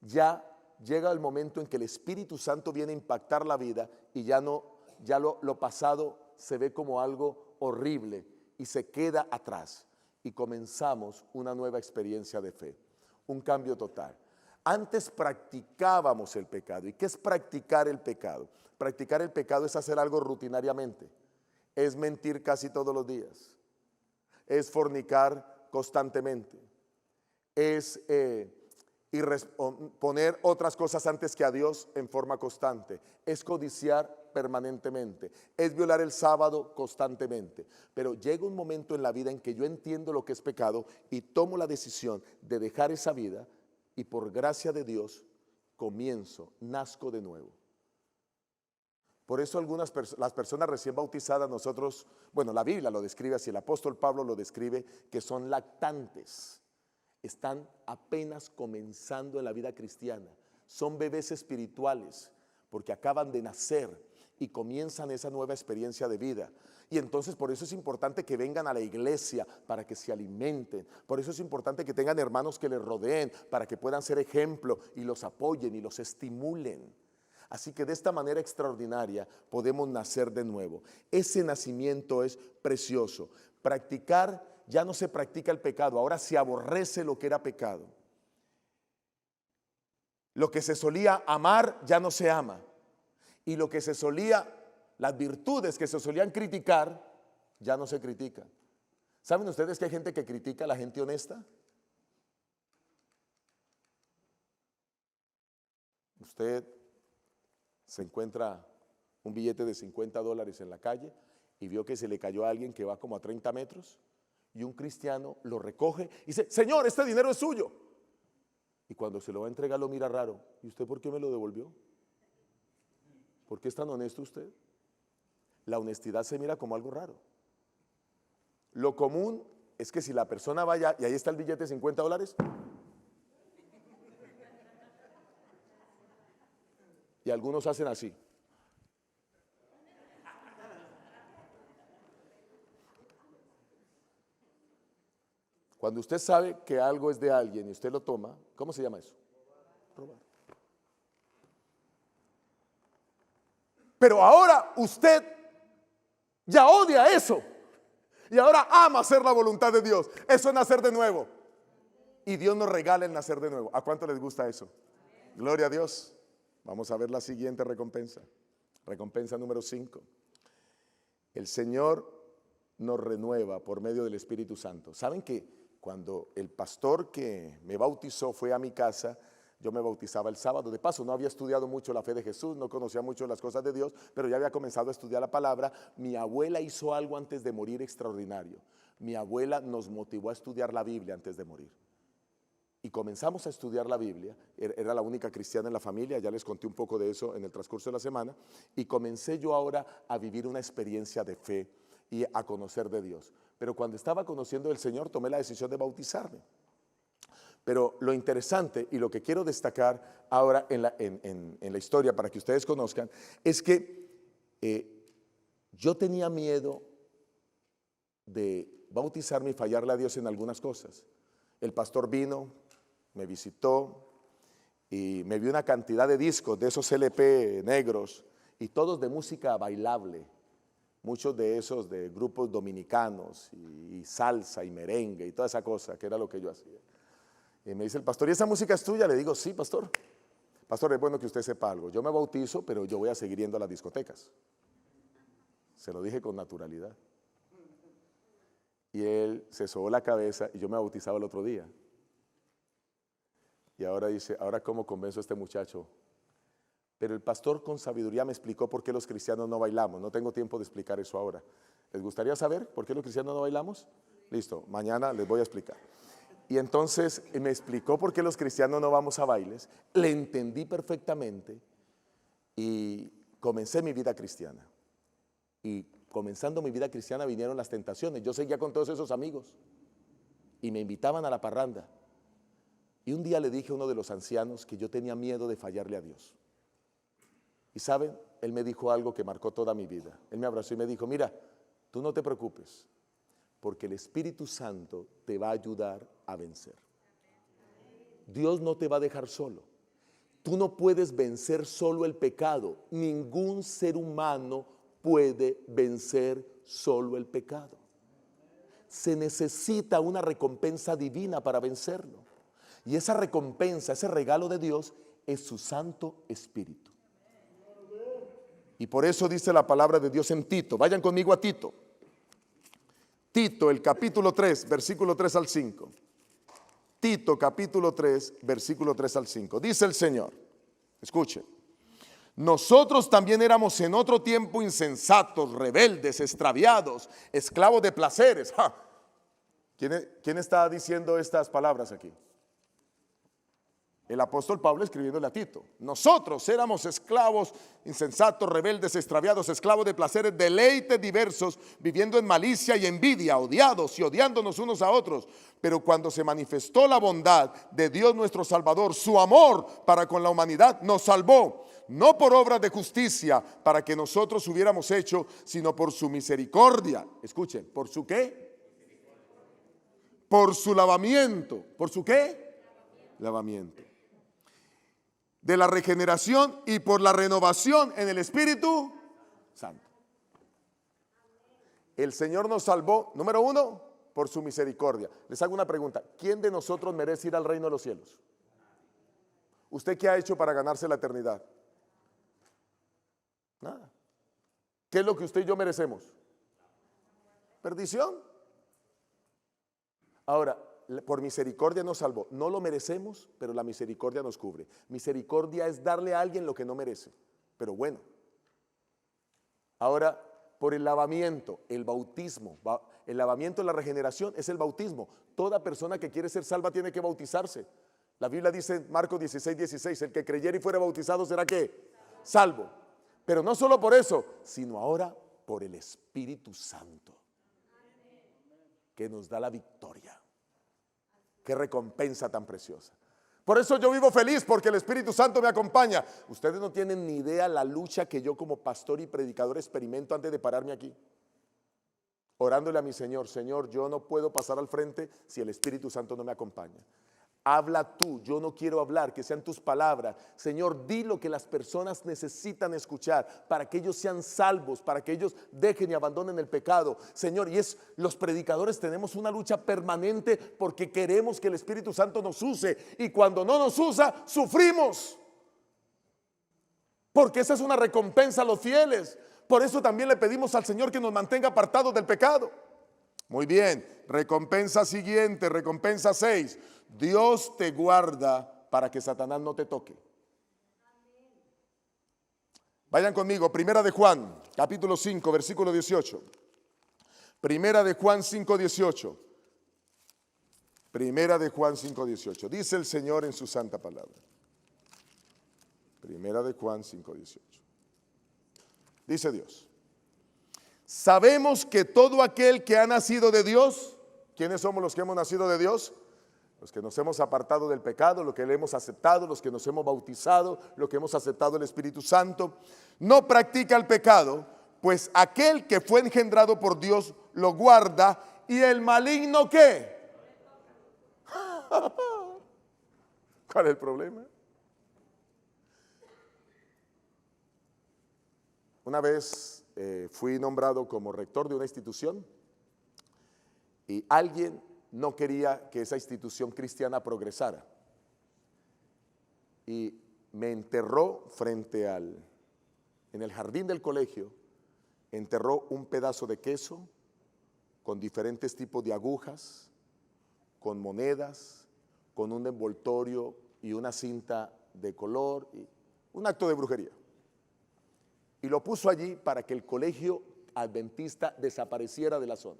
Ya llega el momento en que el Espíritu Santo viene a impactar la vida y ya lo pasado se ve como algo horrible y se queda atrás y comenzamos una nueva experiencia de fe, un cambio total. Antes practicábamos el pecado. ¿Y qué es practicar el pecado? Practicar el pecado es hacer algo rutinariamente, es mentir casi todos los días, es fornicar constantemente, es poner otras cosas antes que a Dios en forma constante, es codiciar permanentemente, es violar el sábado constantemente. Pero llega un momento en la vida en que yo entiendo lo que es pecado y tomo la decisión de dejar esa vida, y por gracia de Dios nazco de nuevo. Por eso las personas recién bautizadas, nosotros, bueno, la Biblia lo describe así, el apóstol Pablo lo describe, que son lactantes, están apenas comenzando en la vida cristiana, son bebés espirituales, porque acaban de nacer y comienzan esa nueva experiencia de vida. Y entonces por eso es importante que vengan a la iglesia para que se alimenten. Por eso es importante que tengan hermanos que les rodeen para que puedan ser ejemplo y los apoyen y los estimulen. Así que de esta manera extraordinaria podemos nacer de nuevo. Ese nacimiento es precioso. Practicar, ya no se practica el pecado, ahora se aborrece lo que era pecado. Lo que se solía amar ya no se ama. Y lo que se solía, las virtudes que se solían criticar, ya no se critican. ¿Saben ustedes que hay gente que critica a la gente honesta? Usted se encuentra un billete de $50 en la calle y vio que se le cayó a alguien que va como a 30 metros y un cristiano lo recoge y dice: Señor, este dinero es suyo. Y cuando se lo va a entregar lo mira raro. ¿Y usted por qué me lo devolvió? ¿Por qué es tan honesto usted? La honestidad se mira como algo raro. Lo común es que si la persona vaya y ahí está el billete de $50, y algunos hacen así. Cuando usted sabe que algo es de alguien y usted lo toma, ¿cómo se llama eso? Robar. Pero ahora usted ya odia eso y ahora ama hacer la voluntad de Dios. Eso es nacer de nuevo. Y Dios nos regala el nacer de nuevo. ¿A cuánto les gusta eso? Gloria a Dios. Vamos a ver la siguiente recompensa. Recompensa número 5. El Señor nos renueva por medio del Espíritu Santo. ¿Saben que cuando el pastor que me bautizó fue a mi casa, yo me bautizaba el sábado? De paso, no había estudiado mucho la fe de Jesús, no conocía mucho las cosas de Dios, pero ya había comenzado a estudiar la palabra. Mi abuela hizo algo antes de morir extraordinario. Mi abuela nos motivó a estudiar la Biblia antes de morir. Y comenzamos a estudiar la Biblia. Era la única cristiana en la familia, ya les conté un poco de eso en el transcurso de la semana. Y comencé yo ahora a vivir una experiencia de fe y a conocer de Dios. Pero cuando estaba conociendo al Señor, tomé la decisión de bautizarme. Pero lo interesante y lo que quiero destacar ahora en la historia para que ustedes conozcan es que yo tenía miedo de bautizarme y fallarle a Dios en algunas cosas. El pastor vino, me visitó y me vio una cantidad de discos de esos LP negros y todos de música bailable. Muchos de esos de grupos dominicanos y salsa y merengue y toda esa cosa, que era lo que yo hacía. Y me dice el pastor: ¿y esa música es tuya? Le digo: sí, pastor. Pastor, es bueno que usted sepa algo. Yo me bautizo, pero yo voy a seguir yendo a las discotecas. Se lo dije con naturalidad. Y él se sobó la cabeza y yo me bautizaba el otro día. Y ahora dice: ¿ahora cómo convenzo a este muchacho? Pero el pastor con sabiduría me explicó por qué los cristianos no bailamos. No tengo tiempo de explicar eso ahora. ¿Les gustaría saber por qué los cristianos no bailamos? Listo, mañana les voy a explicar. Y entonces me explicó por qué los cristianos no vamos a bailes. Le entendí perfectamente y comencé mi vida cristiana. Y comenzando mi vida cristiana vinieron las tentaciones. Yo seguía con todos esos amigos y me invitaban a la parranda. Y un día le dije a uno de los ancianos que yo tenía miedo de fallarle a Dios. Y saben, él me dijo algo que marcó toda mi vida. Él me abrazó y me dijo: mira, tú no te preocupes, porque el Espíritu Santo te va a ayudar a vencer. Dios no te va a dejar solo. Tú no puedes vencer solo el pecado. Ningún ser humano puede vencer solo el pecado. Se necesita una recompensa divina para vencerlo. Y esa recompensa, ese regalo de Dios, es su Santo Espíritu. Y por eso dice la palabra de Dios en Tito. Vayan conmigo a Tito. Tito, el capítulo 3, versículo 3 al 5. Tito capítulo 3, versículo 3 al 5. Dice el Señor, escuchen. Nosotros también éramos en otro tiempo insensatos, rebeldes, extraviados, esclavos de placeres. ¡Ja! ¿Quién está diciendo estas palabras aquí? El apóstol Pablo escribiéndole a Tito. Nosotros éramos esclavos, insensatos, rebeldes, extraviados, esclavos de placeres, deleites diversos, viviendo en malicia y envidia, odiados y odiándonos unos a otros. Pero cuando se manifestó la bondad de Dios nuestro Salvador, su amor para con la humanidad, nos salvó, no por obras de justicia para que nosotros hubiéramos hecho, sino por su misericordia. Escuchen, ¿por su qué? Por su lavamiento. ¿Por su qué? Lavamiento. De la regeneración y por la renovación en el Espíritu Santo. El Señor nos salvó, número uno, por su misericordia. Les hago una pregunta: ¿quién de nosotros merece ir al reino de los cielos? ¿Usted qué ha hecho para ganarse la eternidad? Nada. ¿Qué es lo que usted y yo merecemos? Perdición. Ahora, por misericordia nos salvó. No lo merecemos, pero la misericordia nos cubre. Misericordia es darle a alguien lo que no merece, pero bueno. Ahora, por el lavamiento, el bautismo, el lavamiento de la regeneración es el bautismo. Toda persona que quiere ser salva tiene que bautizarse. La Biblia dice en Marcos 16, 16, el que creyere y fuere bautizado será ¿qué? Salvo. Pero no solo por eso, sino ahora por el Espíritu Santo, que nos da la victoria. Qué recompensa tan preciosa. Por eso yo vivo feliz, porque el Espíritu Santo me acompaña. Ustedes no tienen ni idea la lucha que yo como pastor y predicador experimento antes de pararme aquí, orándole a mi Señor. Señor, yo no puedo pasar al frente si el Espíritu Santo no me acompaña. Habla tú, yo no quiero hablar, que sean tus palabras. Señor, di lo que las personas necesitan escuchar para que ellos sean salvos, para que ellos dejen y abandonen el pecado. Señor, y los predicadores tenemos una lucha permanente porque queremos que el Espíritu Santo nos use, y cuando no nos usa, sufrimos. Porque esa es una recompensa a los fieles. Por eso también le pedimos al Señor que nos mantenga apartados del pecado. Muy bien, recompensa siguiente, recompensa 6. Dios te guarda para que Satanás no te toque. Vayan conmigo, Primera de Juan, capítulo 5, versículo 18. Primera de Juan 5, 18. Primera de Juan 5, 18. Dice el Señor en su santa palabra. Primera de Juan 5, 18. Dice Dios: sabemos que todo aquel que ha nacido de Dios, ¿quiénes somos los que hemos nacido de Dios? Los que nos hemos apartado del pecado, los que le hemos aceptado, los que nos hemos bautizado, los que hemos aceptado el Espíritu Santo, no practica el pecado, pues aquel que fue engendrado por Dios lo guarda, y el maligno ¿qué? ¿Cuál es el problema? Una vez fui nombrado como rector de una institución y alguien no quería que esa institución cristiana progresara, y me enterró en el jardín del colegio, enterró un pedazo de queso con diferentes tipos de agujas, con monedas, con un envoltorio y una cinta de color, y un acto de brujería. Y lo puso allí para que el colegio adventista desapareciera de la zona.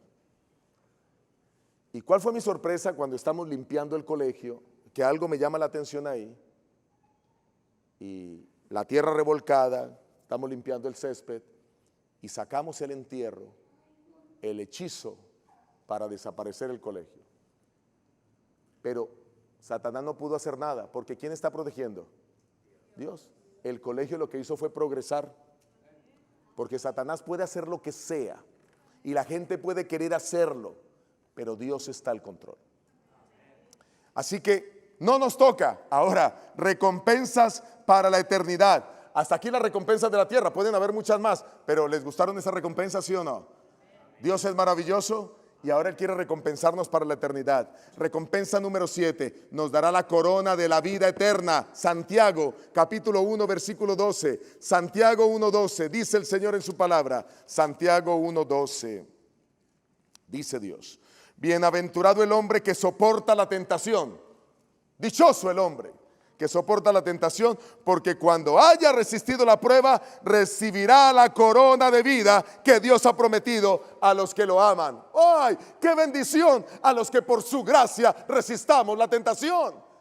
¿Y cuál fue mi sorpresa cuando estamos limpiando el colegio? Que algo me llama la atención ahí, y la tierra revolcada, estamos limpiando el césped y sacamos el entierro, el hechizo para desaparecer el colegio. Pero Satanás no pudo hacer nada, porque ¿quién está protegiendo? Dios. El colegio lo que hizo fue progresar, porque Satanás puede hacer lo que sea y la gente puede querer hacerlo, pero Dios está al control. Así que no nos toca. Ahora, recompensas para la eternidad. Hasta aquí las recompensas de la tierra. Pueden haber muchas más, pero ¿les gustaron esas recompensas, sí o no? Dios es maravilloso y ahora Él quiere recompensarnos para la eternidad. Recompensa número 7, nos dará la corona de la vida eterna. Santiago, capítulo 1, versículo 12. Santiago 1:12, dice el Señor en su palabra. Santiago 1:12, dice Dios: bienaventurado el hombre que soporta la tentación. Dichoso el hombre que soporta la tentación, porque cuando haya resistido la prueba, recibirá la corona de vida que Dios ha prometido a los que lo aman. ¡Ay, qué bendición! A los que por su gracia resistamos la tentación.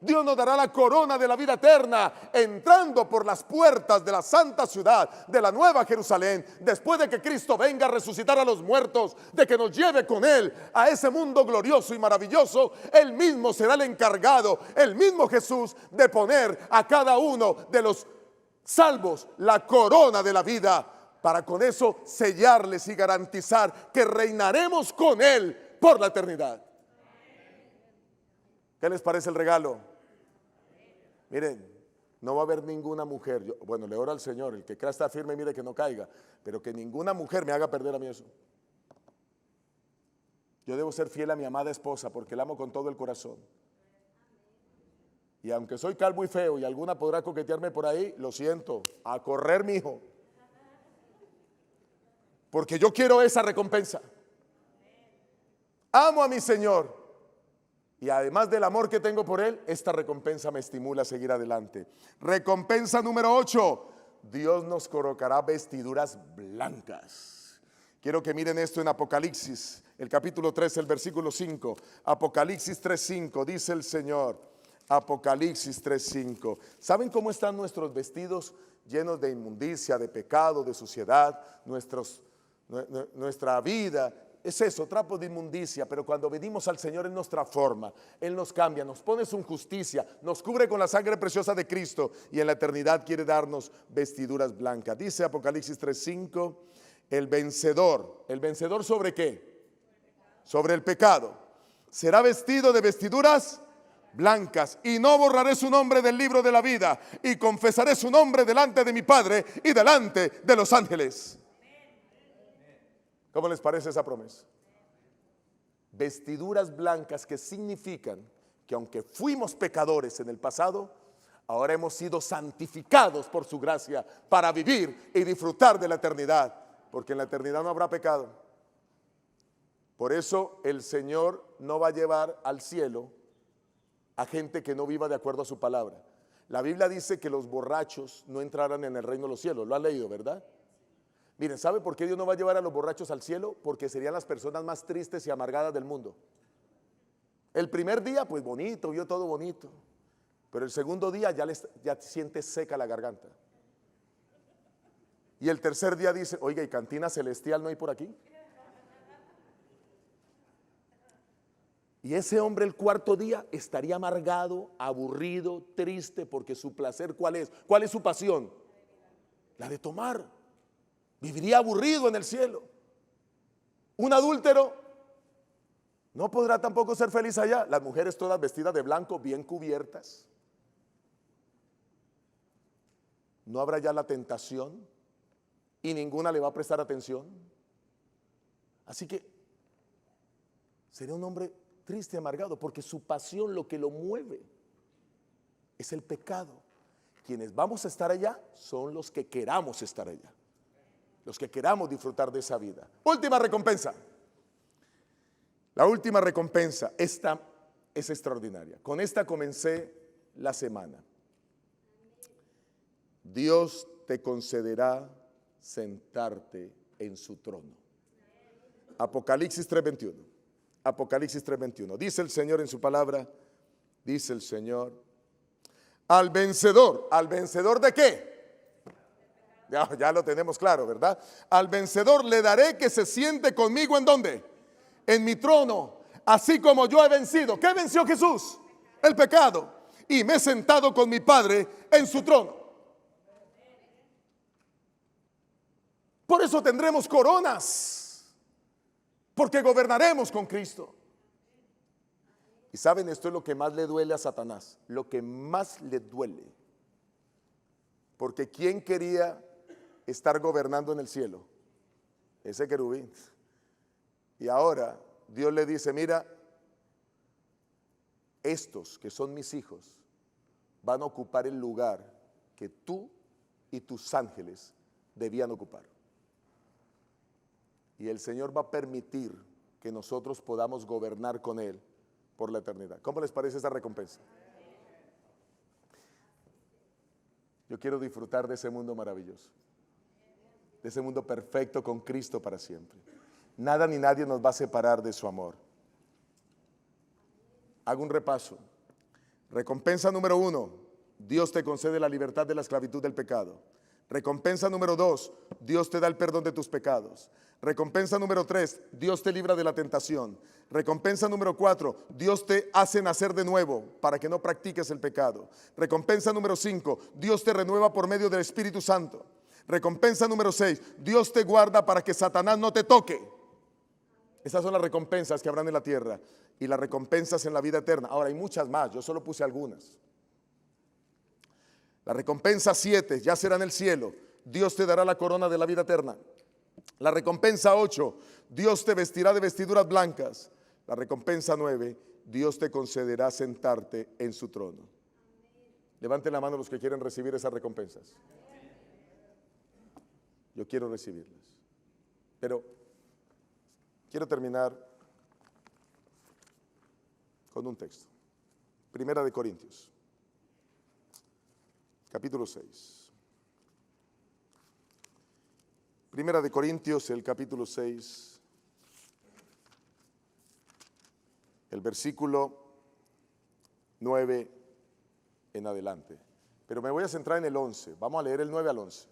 Dios nos dará la corona de la vida eterna, entrando por las puertas de la santa ciudad, de la nueva Jerusalén, después de que Cristo venga a resucitar a los muertos, de que nos lleve con Él a ese mundo glorioso y maravilloso. Él mismo será el encargado, el mismo Jesús, de poner a cada uno de los salvos la corona de la vida, para con eso sellarles y garantizar que reinaremos con Él por la eternidad. ¿Qué les parece el regalo? Miren, no va a haber ninguna mujer, bueno, le oro al Señor, el que crea estar firme, mire que no caiga, pero que ninguna mujer me haga perder a mí eso. Yo debo ser fiel a mi amada esposa porque la amo con todo el corazón. Y aunque soy calvo y feo y alguna podrá coquetearme por ahí, lo siento, a correr, mi hijo. Porque yo quiero esa recompensa. Amo a mi Señor. Y además del amor que tengo por Él, esta recompensa me estimula a seguir adelante. Recompensa número 8. Dios nos colocará vestiduras blancas. Quiero que miren esto en Apocalipsis, el capítulo 3, el versículo 5. Apocalipsis 3:5, dice el Señor. Apocalipsis 3:5. ¿Saben cómo están nuestros vestidos? Llenos de inmundicia, de pecado, de suciedad. Nuestra vida es eso, trapos de inmundicia, pero cuando venimos al Señor Él nos transforma, Él nos cambia, nos pone su justicia, nos cubre con la sangre preciosa de Cristo y en la eternidad quiere darnos vestiduras blancas. Dice Apocalipsis 3:5, el vencedor ¿sobre qué? Sobre el pecado. Será vestido de vestiduras blancas y no borraré su nombre del libro de la vida y confesaré su nombre delante de mi Padre y delante de los ángeles. ¿Cómo les parece esa promesa? Vestiduras blancas que significan que aunque fuimos pecadores en el pasado, ahora hemos sido santificados por su gracia para vivir y disfrutar de la eternidad, porque en la eternidad no habrá pecado. Por eso el Señor no va a llevar al cielo a gente que no viva de acuerdo a su palabra. La Biblia dice que los borrachos no entrarán en el reino de los cielos. Lo han leído, ¿verdad? Miren, ¿sabe por qué Dios no va a llevar a los borrachos al cielo? Porque serían las personas más tristes y amargadas del mundo. El primer día, pues bonito, vio todo bonito. Pero el segundo día ya siente seca la garganta. Y el tercer día dice, oiga, ¿y cantina celestial no hay por aquí? Y ese hombre el cuarto día estaría amargado, aburrido, triste, porque su placer, ¿cuál es? ¿Cuál es su pasión? La de tomar. Viviría aburrido en el cielo. Un adúltero no podrá tampoco ser feliz allá. Las mujeres todas vestidas de blanco, bien cubiertas. No habrá ya la tentación y ninguna le va a prestar atención. Así que sería un hombre triste y amargado porque su pasión, lo que lo mueve, es el pecado. Quienes vamos a estar allá son los que queramos estar allá. Los que queramos disfrutar de esa vida. Última recompensa. La última recompensa, esta es extraordinaria. Con esta comencé la semana. Dios te concederá sentarte en su trono. Apocalipsis 3:21. Apocalipsis 3:21. Dice el Señor en su palabra, dice el Señor, ¿al vencedor de qué? Ya lo tenemos claro, ¿verdad? Al vencedor le daré que se siente conmigo, ¿en dónde? En mi trono, así como yo he vencido. ¿Qué venció Jesús? El pecado. Y me he sentado con mi Padre en su trono. Por eso tendremos coronas, porque gobernaremos con Cristo. Y saben, esto es lo que más le duele a Satanás, lo que más le duele. Porque ¿quién quería estar gobernando en el cielo? Ese querubín. Y ahora Dios le dice, mira, estos que son mis hijos van a ocupar el lugar que tú y tus ángeles debían ocupar. Y el Señor va a permitir que nosotros podamos gobernar con Él por la eternidad. ¿Cómo les parece esa recompensa? Yo quiero disfrutar de ese mundo maravilloso, de ese mundo perfecto con Cristo para siempre. Nada ni nadie nos va a separar de su amor. Hago un repaso. Recompensa número 1, Dios te concede la libertad de la esclavitud del pecado. Recompensa número 2, Dios te da el perdón de tus pecados. Recompensa número 3, Dios te libra de la tentación. Recompensa número 4, Dios te hace nacer de nuevo para que no practiques el pecado. Recompensa número 5, Dios te renueva por medio del Espíritu Santo. Recompensa número 6, Dios te guarda para que Satanás no te toque. Esas son las recompensas que habrán en la tierra y las recompensas en la vida eterna. Ahora hay muchas más, yo solo puse algunas. La recompensa 7 ya será en el cielo. Dios te dará la corona de la vida eterna. La recompensa 8, Dios te vestirá de vestiduras blancas. La recompensa 9, Dios te concederá sentarte en su trono. Levanten la mano los que quieren recibir esas recompensas. Yo quiero recibirlas. Pero quiero terminar con un texto. Primera de Corintios, capítulo 6. Primera de Corintios, el capítulo 6, el versículo 9 en adelante. Pero me voy a centrar en el 11. Vamos a leer el 9 al 11.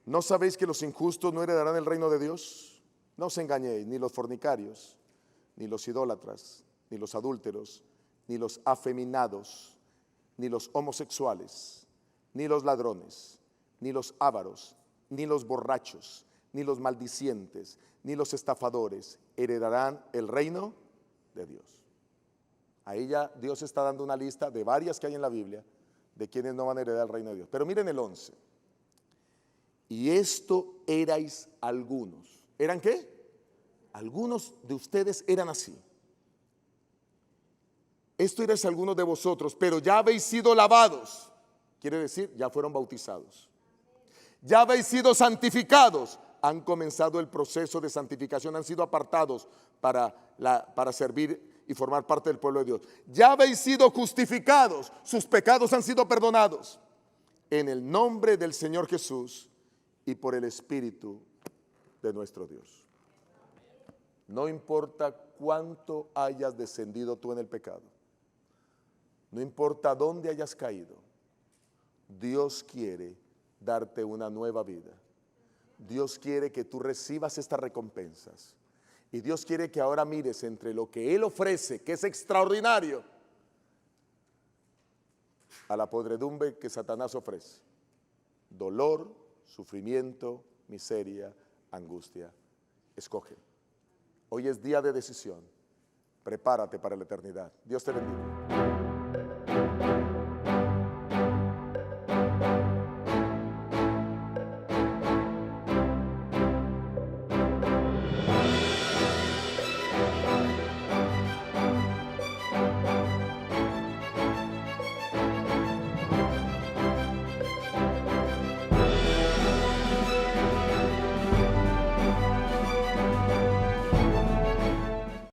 ¿No sabéis que los injustos no heredarán el reino de Dios? No os engañéis, ni los fornicarios, ni los idólatras, ni los adúlteros, ni los afeminados, ni los homosexuales, ni los ladrones, ni los ávaros, ni los borrachos, ni los maldicientes, ni los estafadores heredarán el reino de Dios. Ahí ya Dios está dando una lista de varias que hay en la Biblia de quienes no van a heredar el reino de Dios. Pero miren el 11. Y esto erais algunos. ¿Eran qué? Algunos de ustedes eran así. Esto erais algunos de vosotros, pero ya habéis sido lavados. Quiere decir, ya fueron bautizados. Ya habéis sido santificados. Han comenzado el proceso de santificación, han sido apartados para servir y formar parte del pueblo de Dios. Ya habéis sido justificados, sus pecados han sido perdonados. En el nombre del Señor Jesús y por el Espíritu de nuestro Dios. No importa cuánto hayas descendido tú en el pecado, no importa dónde hayas caído, Dios quiere darte una nueva vida. Dios quiere que tú recibas estas recompensas. Y Dios quiere que ahora mires entre lo que Él ofrece, que es extraordinario, a la podredumbre que Satanás ofrece. Dolor, sufrimiento, miseria, angustia. Escoge. Hoy es día de decisión. Prepárate para la eternidad. Dios te bendiga.